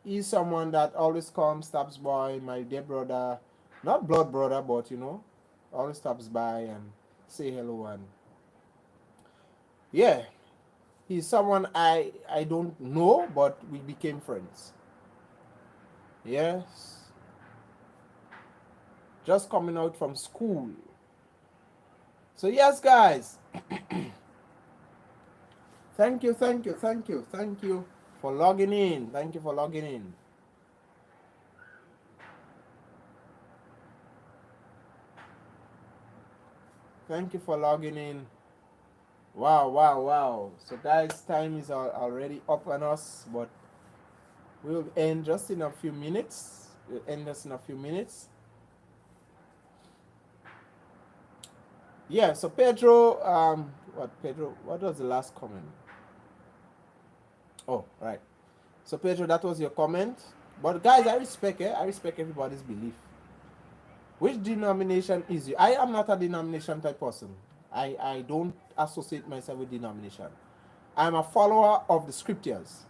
he's someone that always comes, stops by, my dear brother, not blood brother, but you know, always stops by and say hello. And yeah, he's someone I don't know, but we became friends. Yes, just coming out from school. So yes, guys, thank you for logging in. Thank you for logging in. Thank you for logging in. Wow. So guys, time is already up on us, but we'll end just in a few minutes. We'll end just in a few minutes. Yeah, so Pedro, what was the last comment? Oh, right. So Pedro, that was your comment. But guys, I respect everybody's belief. Which denomination is you? I am not a denomination type person. I don't associate myself with denomination. I'm a follower of the scriptures.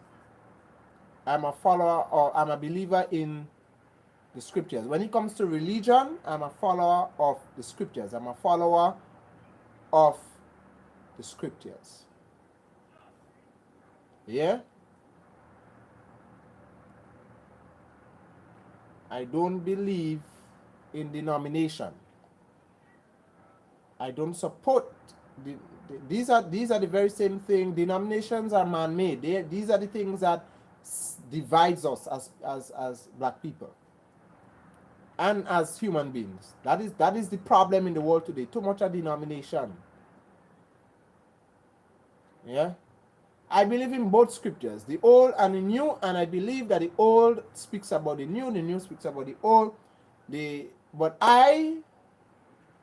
I'm a believer in the scriptures. When it comes to religion, I'm a follower of the scriptures. I'm a follower of the scriptures. Yeah? I don't believe in denomination. I don't support these are the very same thing. Denominations are man-made. These are the things that divides us as black people and as human beings. That is the problem in the world today. Too much of denomination. Yeah. I believe in both scriptures, the old and the new, and I believe that the old speaks about the new speaks about the old. But I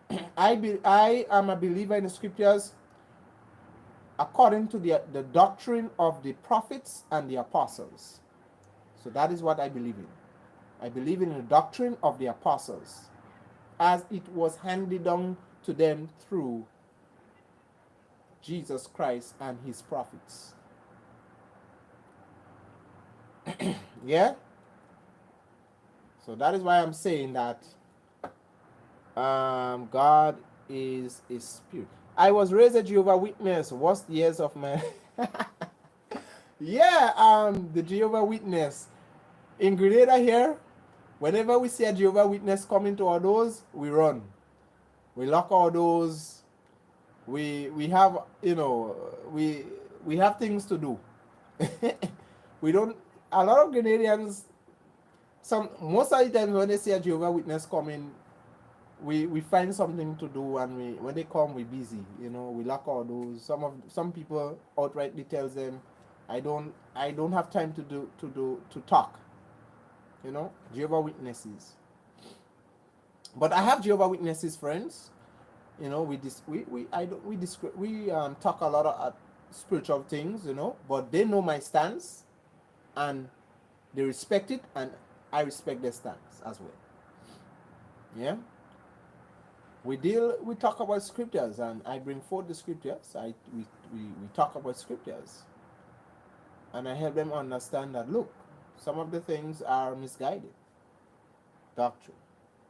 am a believer in the scriptures according to the doctrine of the prophets and the apostles. So that is what I believe in. I believe in the doctrine of the apostles as it was handed down to them through Jesus Christ and his prophets. Yeah? So that is why I'm saying that God is a spirit. I was raised a Jehovah Witness. Worst years of my yeah, the Jehovah Witness in Grenada here. Whenever we see a Jehovah Witness coming to our doors, we run. We lock our doors. We have, you know, we have things to do. We don't. A lot of Grenadians, most of the time when they see a Jehovah Witness coming, we find something to do, and when they come, we're busy. You know, we lock our doors. Some people outrightly tells them, I don't have time to talk. You know, Jehovah Witnesses. But I have Jehovah Witnesses friends. You know, we talk a lot of spiritual things. You know, but they know my stance, and they respect it, and I respect their stance as well. Yeah. We talk about scriptures, and I bring forth the scriptures. We talk about scriptures, and I help them understand that, look, some of the things are misguided doctrine.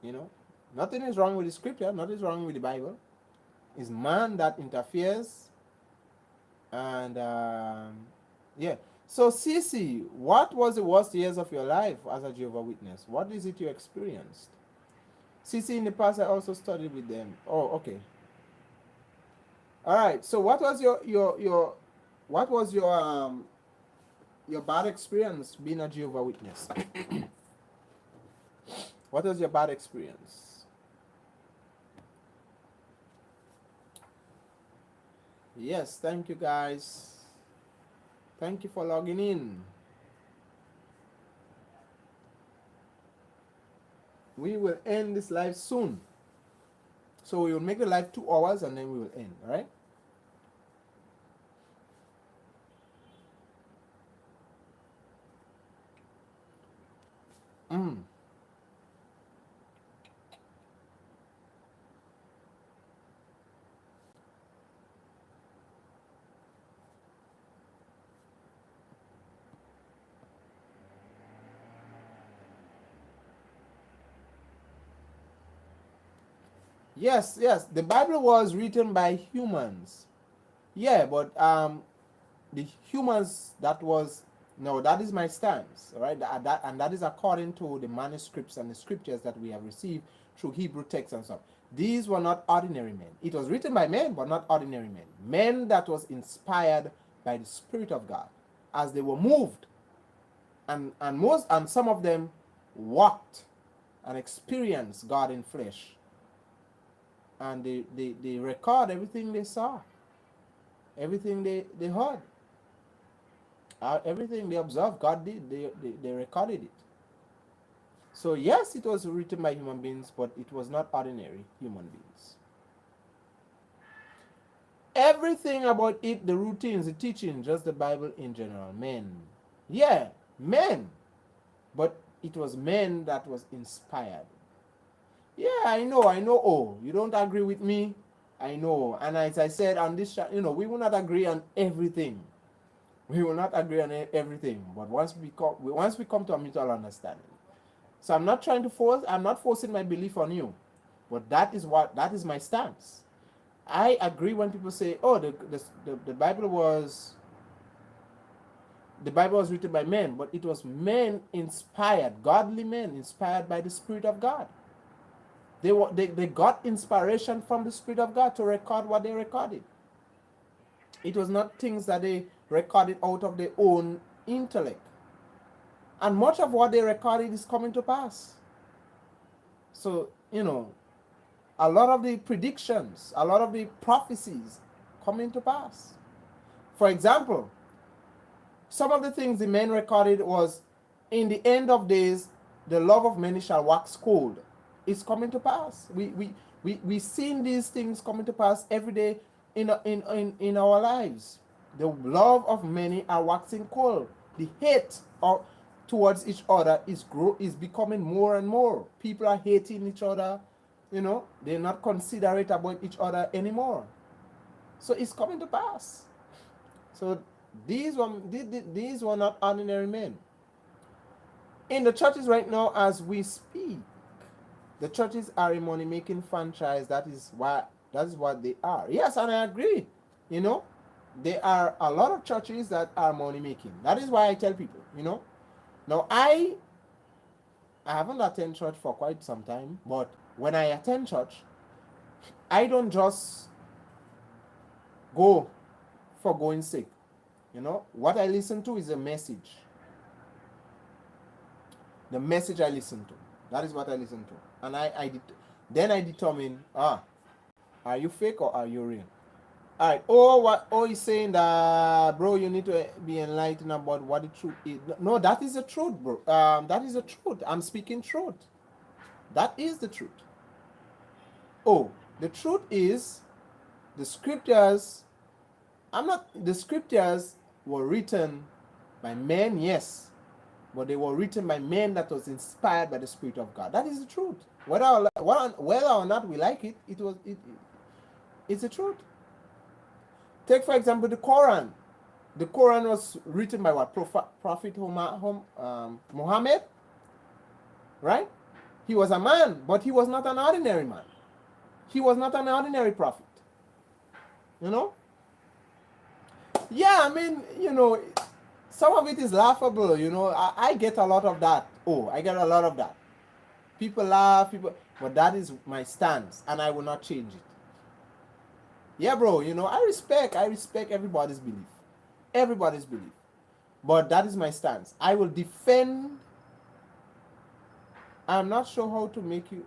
You know, nothing is wrong with the scripture, nothing is wrong with the Bible. It's man that interferes, and yeah. So, Cece, what was the worst years of your life as a Jehovah Witness? What is it you experienced? Cece, in the past, I also studied with them. Oh, okay. All right. So, what was your bad experience being a Jehovah Witness? What was your bad experience? Yes, thank you guys. Thank you for logging in. We will end this live soon. So we will make the live 2 hours and then we will end, all right? Yes, yes. The Bible was written by humans. Yeah, but the humans that was no, that is my stance, all right? That is according to the manuscripts and the scriptures that we have received through Hebrew texts and stuff. These were not ordinary men. It was written by men, but not ordinary men. Men that was inspired by the Spirit of God, as they were moved, and some of them walked and experienced God in flesh. And they record everything they saw, everything they heard, everything they observed. God did. They recorded it. So yes, it was written by human beings, but it was not ordinary human beings. Everything about it, the routines, the teaching, just the Bible in general, men. Yeah, men. But it was men that was inspired. Yeah, I know. Oh, you don't agree with me? I know. And as I said on this, we will not agree on everything. We will not agree on everything. But once we come to a mutual understanding. So I'm not forcing my belief on you. But that is my stance. I agree when people say, oh, the Bible was written by men, but it was men inspired, godly men inspired by the Spirit of God. They got inspiration from the Spirit of God to record what they recorded. It was not things that they recorded out of their own intellect. And much of what they recorded is coming to pass. So, a lot of the predictions, a lot of the prophecies coming to pass. For example, some of the things the men recorded was, in the end of days, the love of many shall wax cold. It's coming to pass. We seen these things coming to pass every day in our lives. The love of many are waxing cold. The hate towards each other is becoming more and more. People are hating each other. They're not considerate about each other anymore. So it's coming to pass. So these were not ordinary men. In the churches right now, as we speak, the churches are a money-making franchise. That is what they are. Yes, and I agree. You know, there are a lot of churches that are money-making. That is why I tell people, Now I haven't attended church for quite some time, but when I attend church, I don't just go for going sake. What I listen to is a message. The message I listen to. That is what I listen to. And then I determine, are you fake or are you real? All right. He's saying that, bro, you need to be enlightened about what the truth is. No, that is the truth, bro. That is the truth. I'm speaking truth. That is the truth. The truth is the scriptures. The scriptures were written by men, yes, but they were written by men that was inspired by the Spirit of God. That is the truth. Whether or not we like it, it's the truth. Take, for example, the Quran. The Quran was written by what? Prophet Muhammad, right? He was a man, but he was not an ordinary man. He was not an ordinary prophet. Yeah, I mean, some of it is laughable, I get a lot of that. I get a lot of that. People laugh, but that is my stance, and I will not change it. Yeah, bro, I respect everybody's belief. Everybody's belief. But that is my stance. I will defend. I am not sure how to make you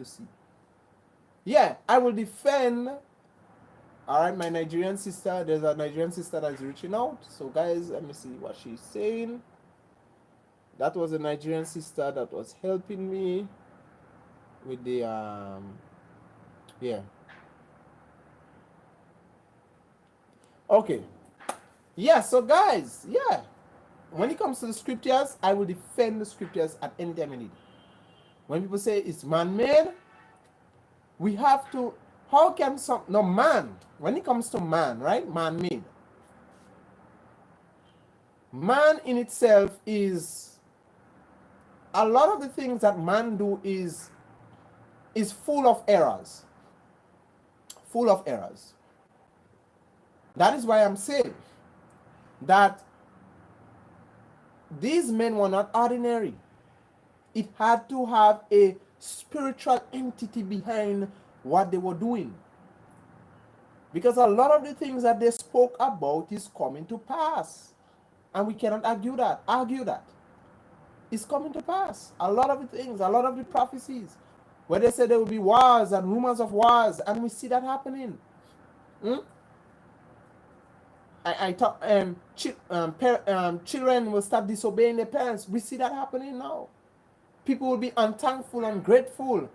see. Yeah, I will defend. All right, my Nigerian sister. There's a Nigerian sister that's reaching out. So, guys, let me see what she's saying. That was a Nigerian sister that was helping me with the yeah. Okay. Yeah, so guys, yeah. When it comes to the scriptures, I will defend the scriptures at any time I need. When people say it's man-made, we have to, man, when it comes to man, right? Man-made. Man in itself is, a lot of the things that man do is full of errors. Full of errors. That is why I'm saying that these men were not ordinary. It had to have a spiritual entity behind what they were doing. Because a lot of the things that they spoke about is coming to pass. And we cannot argue that. It's coming to pass. A lot of the things, a lot of the prophecies, where they said there will be wars and rumors of wars, and we see that happening. Children will start disobeying their parents. We see that happening now. People will be unthankful, ungrateful,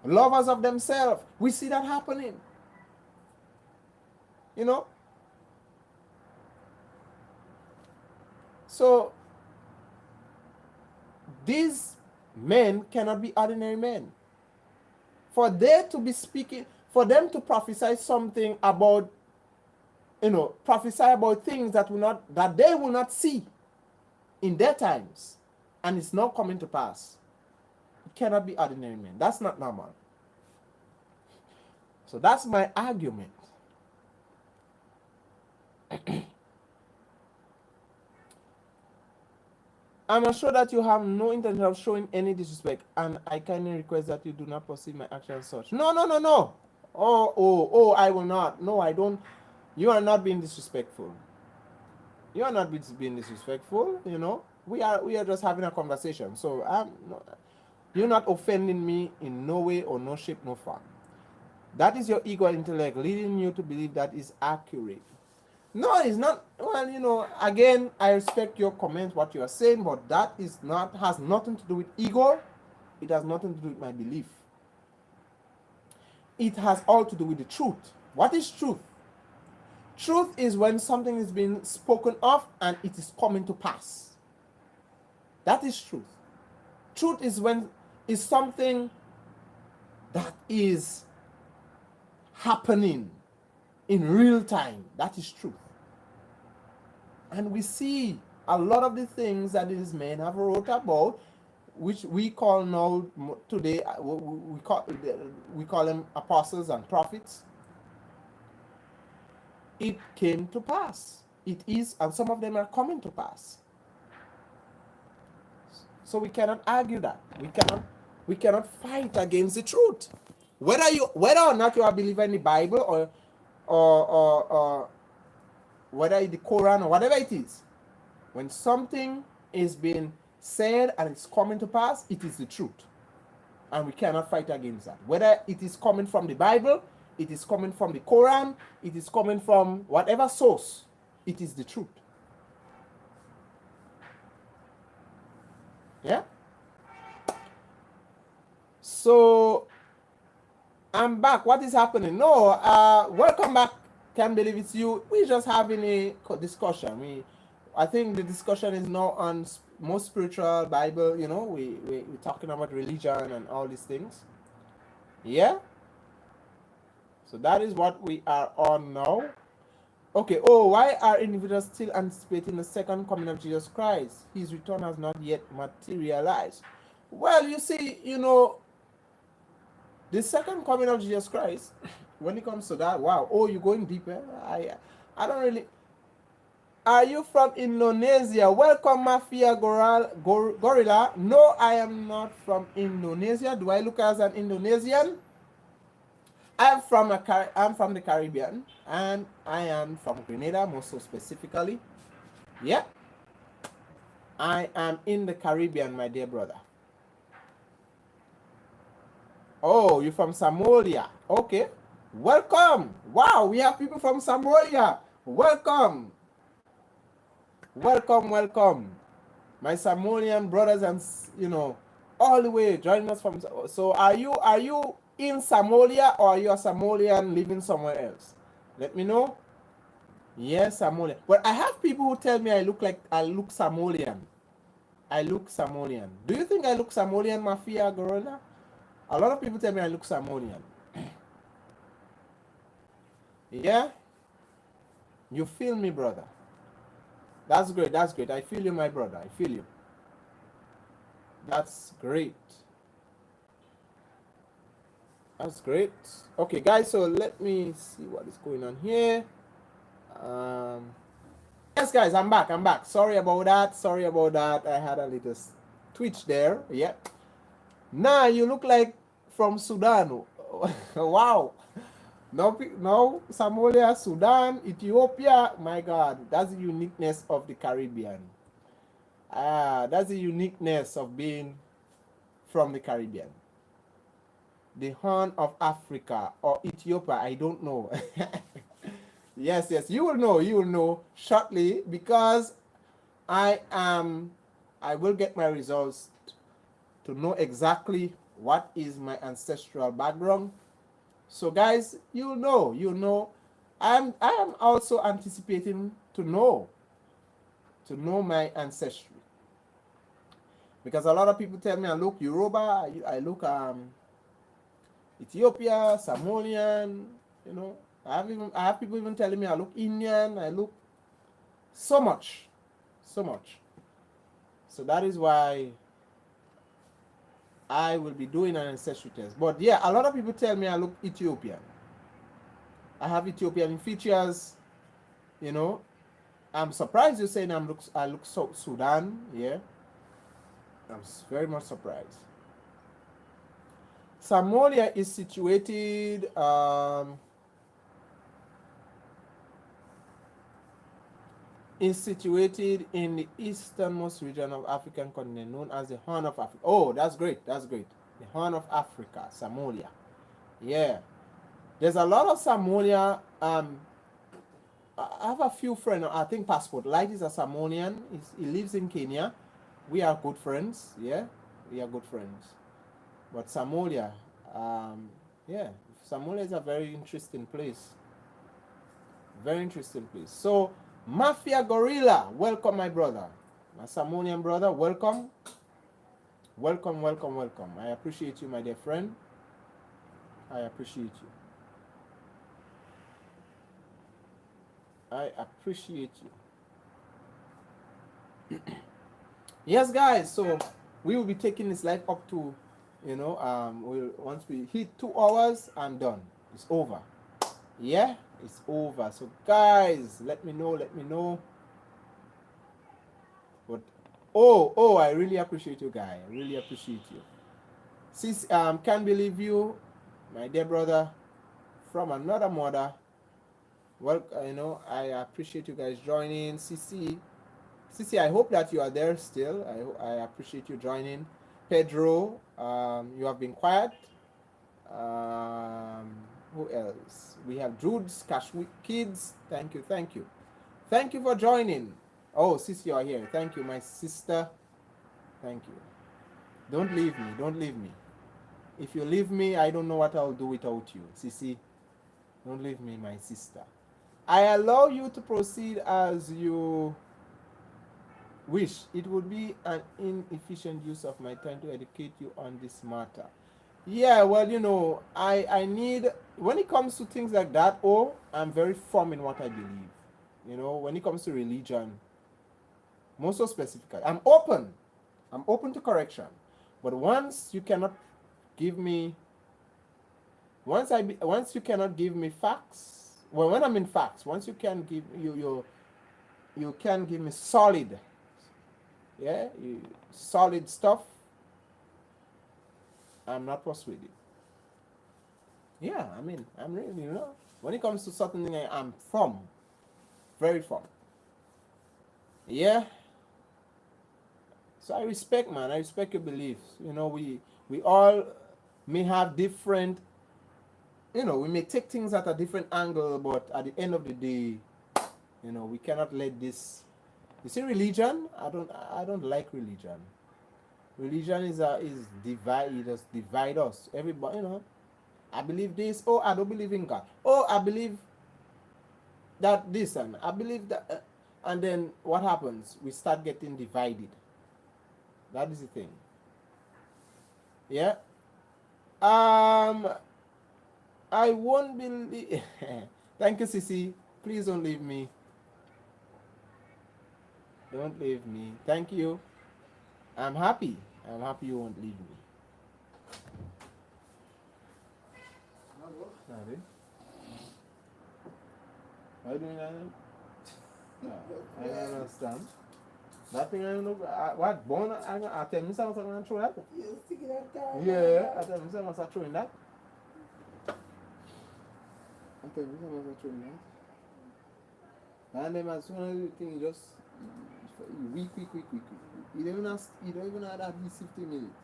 lovers of themselves. We see that happening. So these men cannot be ordinary men. For them to be speaking, for them to prophesy something about, prophesy about things that they will not see in their times, and it's not coming to pass. It cannot be ordinary men. That's not normal. So that's my argument. I'm sure that you have no intention of showing any disrespect, and I kindly request that you do not perceive my actions as such. No. I will not. No, I don't. You are not being disrespectful. You are not being disrespectful. We are just having a conversation. So you're not offending me in no way or no shape, no form. That is your ego intellect leading you to believe that is accurate. No, it's not. Well, again, I respect your comments, what you are saying, but that has nothing to do with ego. It has nothing to do with my belief. It has all to do with the truth. What is truth? Truth is when something is being spoken of and it is coming to pass. That is truth. Truth is when it's something that is happening in real time. That is truth. And we see A lot of the things that these men have wrote about, which we call now today, we call them apostles and prophets, it came to pass. It is, and some of them are coming to pass. So we cannot argue that. We cannot fight against the truth. Whether or not you are a believer in the Bible or whether it's the Quran or whatever it is, when something is being said and it's coming to pass, it is the truth. And we cannot fight against that. Whether it is coming from the Bible, it is coming from the Quran, it is coming from whatever source, it is the truth. Yeah? So, I'm back. What is happening? No, welcome back. Can't believe it's you. We're just having a discussion. I think the discussion is now on most spiritual Bible. You know, we're talking about religion and all these things. Yeah? So that is what we are on now. Okay. Oh, why are individuals still anticipating the second coming of Jesus Christ? His return has not yet materialized. Well, you see, you know, the second coming of Jesus Christ, when it comes to that, wow. Oh, you're going deeper. I don't really. Are you from Indonesia? Welcome, Mafia Gorilla. No, I am not from Indonesia. Do I look as an Indonesian? I'm from the Caribbean, and I am from Grenada, most so specifically. Yeah, I am in the Caribbean, my dear brother. Oh, you're from Somalia. Okay, welcome. Wow, we have people from Somalia. Welcome, welcome. My Somalian brothers and all the way joining us from. So are you in Somalia, or are you a Somalian living somewhere else? Let me know. Yes, Somalia. But I have people who tell me I look Somalian. I look Somalian. Do you think I look Somalian, Mafia Gorilla? A lot of people tell me I look Somalian. Yeah? You feel me, brother? That's great. That's great. I feel you, my brother. I feel you. That's great. That's great. Okay, guys, so let me see what is going on here. Yes, guys, I'm back. Sorry about that. I had a little twitch there. Yeah. Nah, you look like from Sudan. Wow. No, Somalia, Sudan, Ethiopia. My God, that's the uniqueness of the Caribbean. That's the uniqueness of being from the Caribbean. The Horn of Africa or Ethiopia, I don't know. Yes, you will know shortly, because I will get my results to know exactly what is my ancestral background. So guys, you'll know. I am also anticipating to know my ancestry, because a lot of people tell me I look Yoruba, I look Ethiopia, Somalian, I have people even telling me I look Indian, I look so much. So that is why I will be doing an ancestry test. But yeah, a lot of people tell me I look Ethiopian. I have Ethiopian features, I'm surprised you're saying I look Sudan. Yeah, I'm very much surprised. Somalia is situated in the easternmost region of African continent, known as the Horn of Africa. Oh, that's great. The Horn of Africa, Somalia. Yeah. There's a lot of Somalia. I have a few friends. I think Passport Light is a Somalian. He lives in Kenya. We are good friends. Yeah, we are good friends. But Somalia, Somalia is a very interesting place. So, Mafia Gorilla, welcome, my brother. My Somalian brother, welcome. Welcome. I appreciate you, my dear friend. I appreciate you. Yes, guys. So we will be taking this live up to, we'll once we hit 2 hours, I'm done. It's over. Yeah, it's over. So guys, let me know. Let me know. But I really appreciate you, guys. I really appreciate you. Sis, can't believe you, my dear brother, from another mother. Well, I appreciate you guys joining. Sisi, I hope that you are there still. I appreciate you joining. Pedro, you have been quiet. Um, who else? We have Jude's Cash Kids. Thank you, thank you. Thank you for joining. Oh, Sisi, you are here. Thank you, my sister. Thank you. Don't leave me. Don't leave me. If you leave me, I don't know what I'll do without you. Sisi, don't leave me, my sister. I allow you to proceed as you wish. It would be an inefficient use of my time to educate you on this matter. Yeah, well, I need, when it comes to things like that, I'm very firm in what I believe. When it comes to religion, most so specifically, I'm open. I'm open to correction. But once you cannot give me, once you cannot give me facts, well, when I'm in facts, once you can give you can give me solid, solid stuff, I'm not persuaded. Yeah, I mean, I'm really, when it comes to something, I'm firm, very firm. Yeah. So I respect, man. I respect your beliefs. We all may have different, we may take things at a different angle, but at the end of the day, we cannot let this. You see, religion. I don't like religion. Religion is divide. It just divide us. Everybody, I believe this. Oh, I don't believe in God. Oh, I believe that this, and I believe that. And then what happens? We start getting divided. That is the thing. Yeah. I won't believe. Thank you, Sisi. Please don't leave me. Don't leave me. Thank you. I'm happy. I'm happy you won't leave me. Sorry. Why do you doing that? No, I don't understand. That thing I don't know. What? Born? I tell me something I'm throwing that. Yeah, I tell me something I'm throwing that. I tell me something I'm throwing that. And then as soon as you think just weak. You don't even have at least 50 minutes.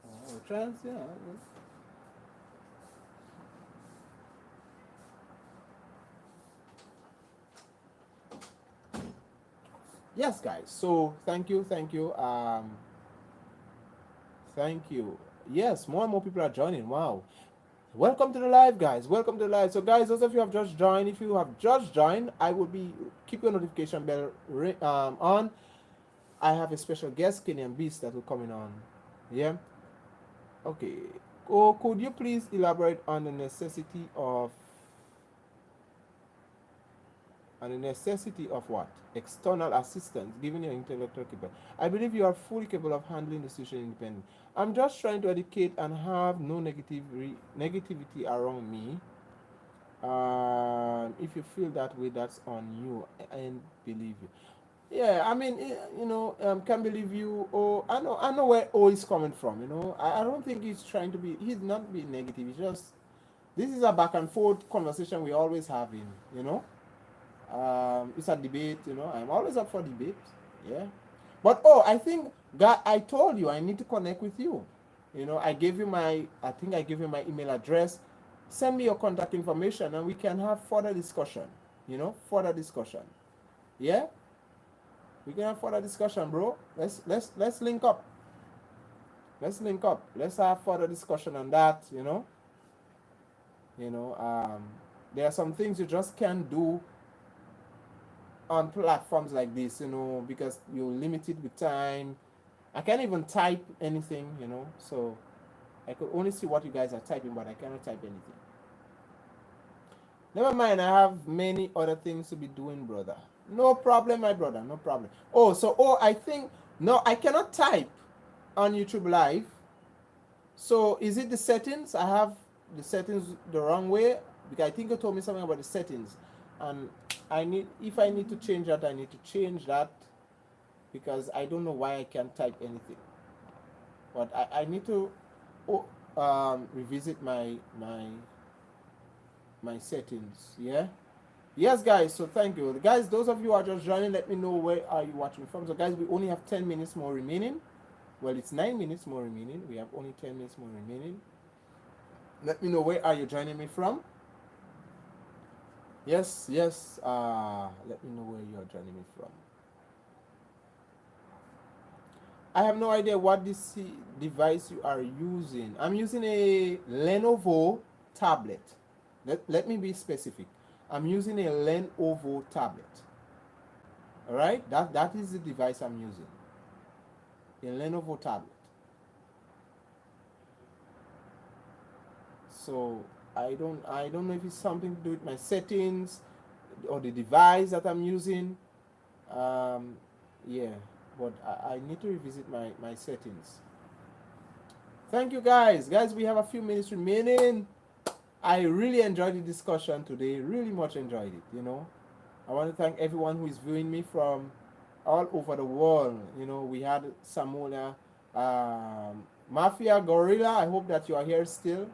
Oh, trans, yeah. Yes, guys. So thank you. Thank you. Yes, more and more people are joining. Wow. Welcome to the live, guys. Welcome to the live. So, guys, those of you who have just joined, if you have just joined, I will be keep your notification bell on. I have a special guest, Kenyan Beast, that will come in on. Yeah. Okay. Could you please elaborate on the necessity of what? External assistance, given your intellectual capability. I believe you are fully capable of handling the situation independently. I'm just trying to educate and have no negativity around me. If you feel that way, that's on you, and believe you. Yeah, I mean, can't believe you. Oh, I know where O is coming from. I don't think he's trying to be. He's not being negative. It's just this is a back and forth conversation we always having. It's a debate. I'm always up for debate. Yeah, but I think God, I told you I need to connect with you. I think I gave you my email address. Send me your contact information and we can have further discussion. Further discussion. Yeah, we can have further discussion, bro. Let's link up. Let's link up. Let's have further discussion on that. There are some things you just can't do on platforms like this, because you're limited with time. I can't even type anything, so I could only see what you guys are typing, but I cannot type anything. Never mind, I have many other things to be doing, brother. No problem, my brother, no problem. I think, no, I cannot type on YouTube Live. So is it the settings? I have the settings the wrong way, because I think you told me something about the settings, and if I need to change that, I need to change that, because I don't know why I can't type anything. But I need to revisit my settings. Yeah. Yes, guys. So thank you, guys. Those of you who are just joining, let me know where are you watching from. So, guys, we only have 10 minutes more remaining. Well, it's 9 minutes more remaining. We have only 10 minutes more remaining. Let me know where are you joining me from. Yes, yes. Let me know where you are joining me from. I have no idea what this device you are using. I'm using a Lenovo tablet. Let me be specific. I'm using a Lenovo tablet. All right, that is the device I'm using. A Lenovo tablet. So I don't know if it's something to do with my settings or the device that I'm using. Yeah, but I need to revisit my settings. Thank you, guys. Guys, we have a few minutes remaining. I really enjoyed the discussion today. Really much enjoyed it, you know. I want to thank everyone who is viewing me from all over the world. You know, we had Samola, Mafia Gorilla. I hope that you are here still,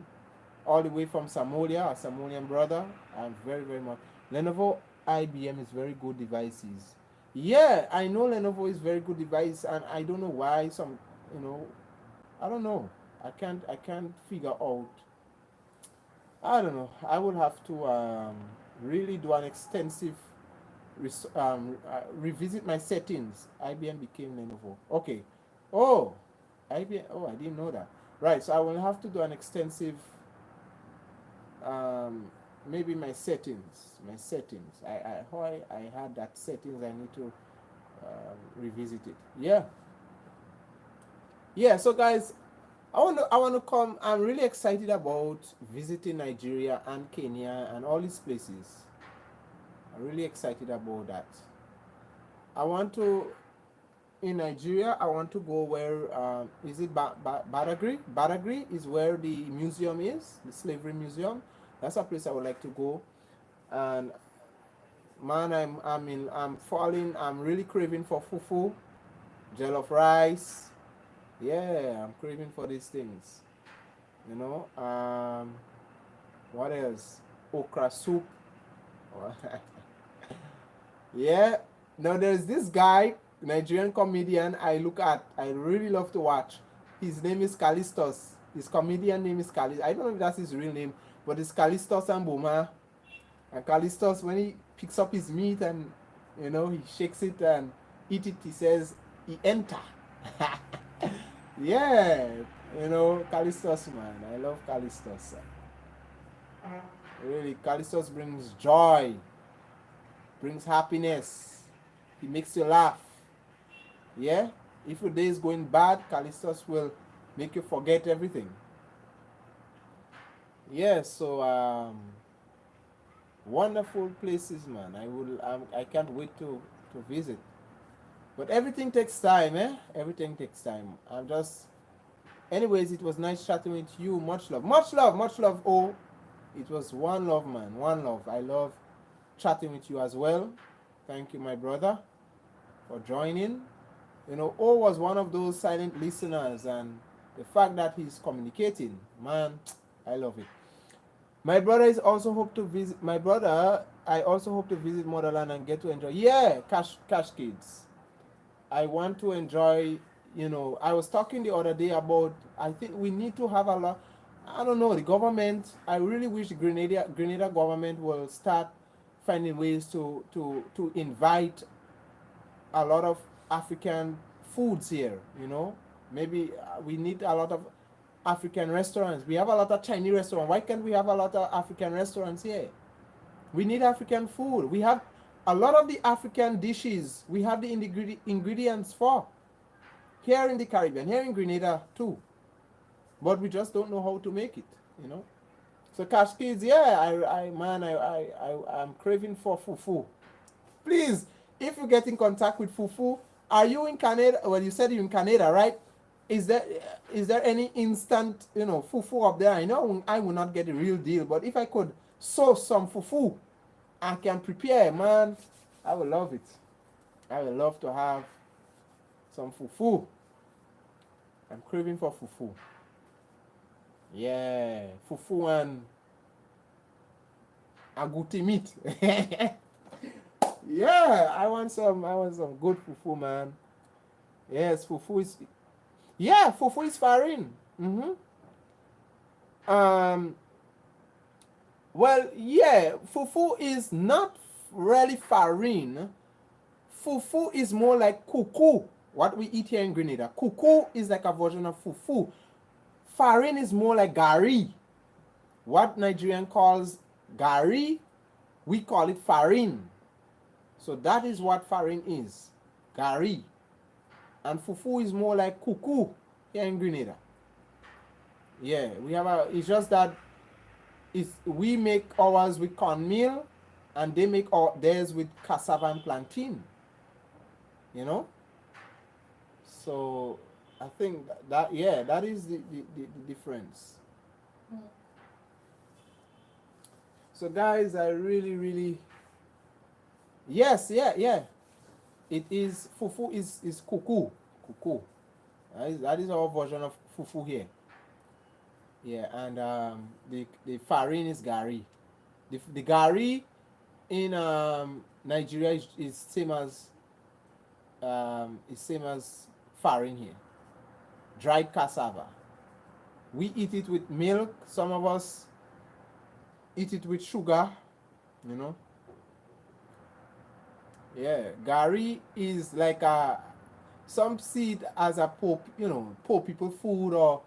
all the way from Samolia, a Samolian brother. I'm very, very much. Lenovo IBM is very good devices. Yeah, I know Lenovo is very good device, and I don't know why some, you know, I don't know. I can't figure out. I don't know. I will have to really do an extensive revisit my settings. IBM became Lenovo. Okay. Oh, IBM. Oh, I didn't know that. Right. So I will have to do an extensive. Maybe my settings. My settings. I had that settings. I need to revisit it. Yeah. Yeah. So, guys, I want to come. I'm really excited about visiting Nigeria and Kenya and all these places. I'm really excited about that. I want to, in Nigeria, I want to go where, is it Badagry? Badagry is where the museum is, the slavery museum. That's a place I would like to go. And man, I'm really craving for fufu, jollof rice. Yeah, I'm craving for these things. You know, what else? Okra soup. Yeah. Now there's this guy, Nigerian comedian I really love to watch. His name is Callistus. His comedian name is Callistus. I don't know if that's his real name, but it's Callistus and Boma. And Callistus, when he picks up his meat and, you know, he shakes it and eat it, he says, he enter. Yeah, you know, Callistus, man. I love Callistus. Really, Callistus brings joy, brings happiness. He makes you laugh. Yeah? If your day is going bad, Callistus will make you forget everything. Yeah, so wonderful places, man. I can't wait to visit. But everything takes time, eh? Everything takes time. Anyways, it was nice chatting with you. Much love. Much love, much love. Oh, it was one love, man. One love. I love chatting with you as well. Thank you, my brother, for joining. You know, O was one of those silent listeners, and the fact that he's communicating, man, I love it. My brother is also hope to visit. My brother, I also hope to visit Motherland and get to enjoy. Yeah, cash kids. I want to enjoy. You know, I was talking the other day about. I think we need to have a lot. I don't know, the government. I really wish the Grenada government will start finding ways to invite a lot of African foods here. You know, maybe we need a lot of African restaurants. We have a lot of Chinese restaurants. Why can't we have a lot of African restaurants here? We need African food. We have a lot of the African dishes. We have the ingredients for here in the Caribbean, here in Grenada too. But we just don't know how to make it, you know. So Cash Kids, yeah, I'm craving for fufu. Please, if you get in contact with fufu, are you in Canada? Well, you said you're in Canada, right? Is there is there any instant, fufu up there? I know I will not get the real deal, but if I could source some fufu, I can prepare, man. I would love it. I would love to have some fufu. I'm craving for fufu. Yeah, fufu and agouti meat. Yeah, I want some good fufu, man. Yes, fufu is, yeah, fufu is farin. Um, well, yeah, fufu is not really farin. Fufu is more like kuku, what we eat here in Grenada. Kuku is like a version of fufu. Farin is more like gari. What Nigerian calls gari, we call it farin. So that is what farin is, gari. And fufu is more like kuku here in Grenada. Yeah, it's just that we make ours with cornmeal and they make theirs with cassava and plantain. So I think that yeah, that is the difference. So guys, I really yes, yeah. It is fufu is kuku. That is our version of fufu here. Yeah, and the farin is gari. The gari in Nigeria is same as farin here. Dried cassava. We eat it with milk. Some of us eat it with sugar. Yeah, gari is like some see it as a poor people food, or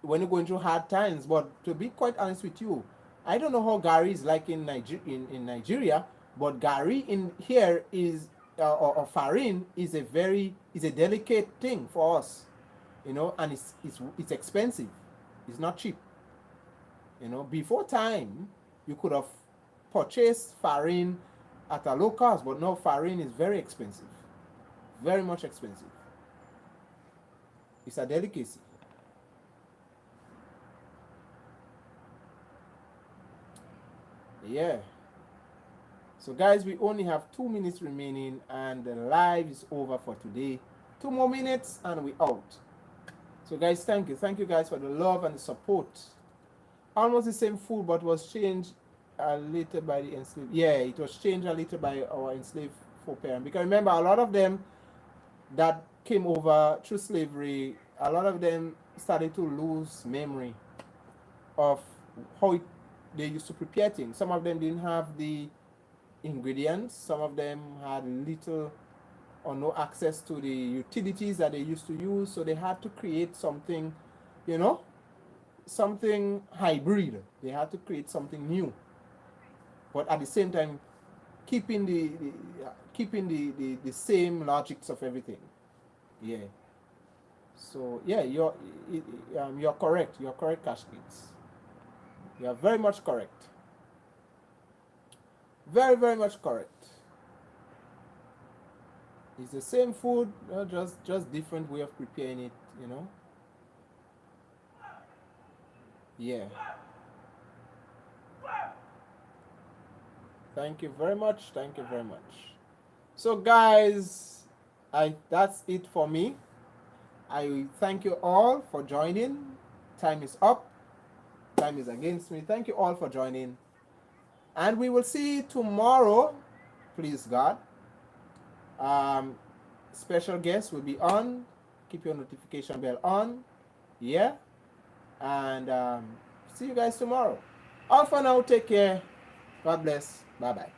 when you're going through hard times. But to be quite honest with you, I don't know how gari is like in Nigeria, but gari in here is or farin is a delicate thing for us, and it's expensive. It's not cheap. Before time you could have purchased farin at a low cost, but now farin is very expensive, very much expensive. It's a delicacy. Yeah. So guys, we only have 2 minutes remaining and the live is over for today. 2 more minutes and we out. So guys, thank you guys for the love and the support. Almost the same food, but was changed a little by the enslaved. Yeah, it was changed a little by our enslaved foreparents. Because remember, a lot of them that came over through slavery, a lot of them started to lose memory of how they used to prepare things. Some of them didn't have the ingredients. Some of them had little or no access to the utilities that they used to use. So they had to create something, something hybrid. They had to create something new, but at the same time keeping the same logics of everything. Yeah. So yeah, you're correct. You're correct, Cash Kids. You are very much correct. Very, very much correct. It's the same food, just different way of preparing it, Yeah. Thank you very much. Thank you very much. So guys, that's it for me. I thank you all for joining. Time is up. Time is against me. Thank you all for joining. And we will see tomorrow, please God. Special guest will be on. Keep your notification bell on. Yeah. And see you guys tomorrow. All for now. Take care. God bless. Bye-bye.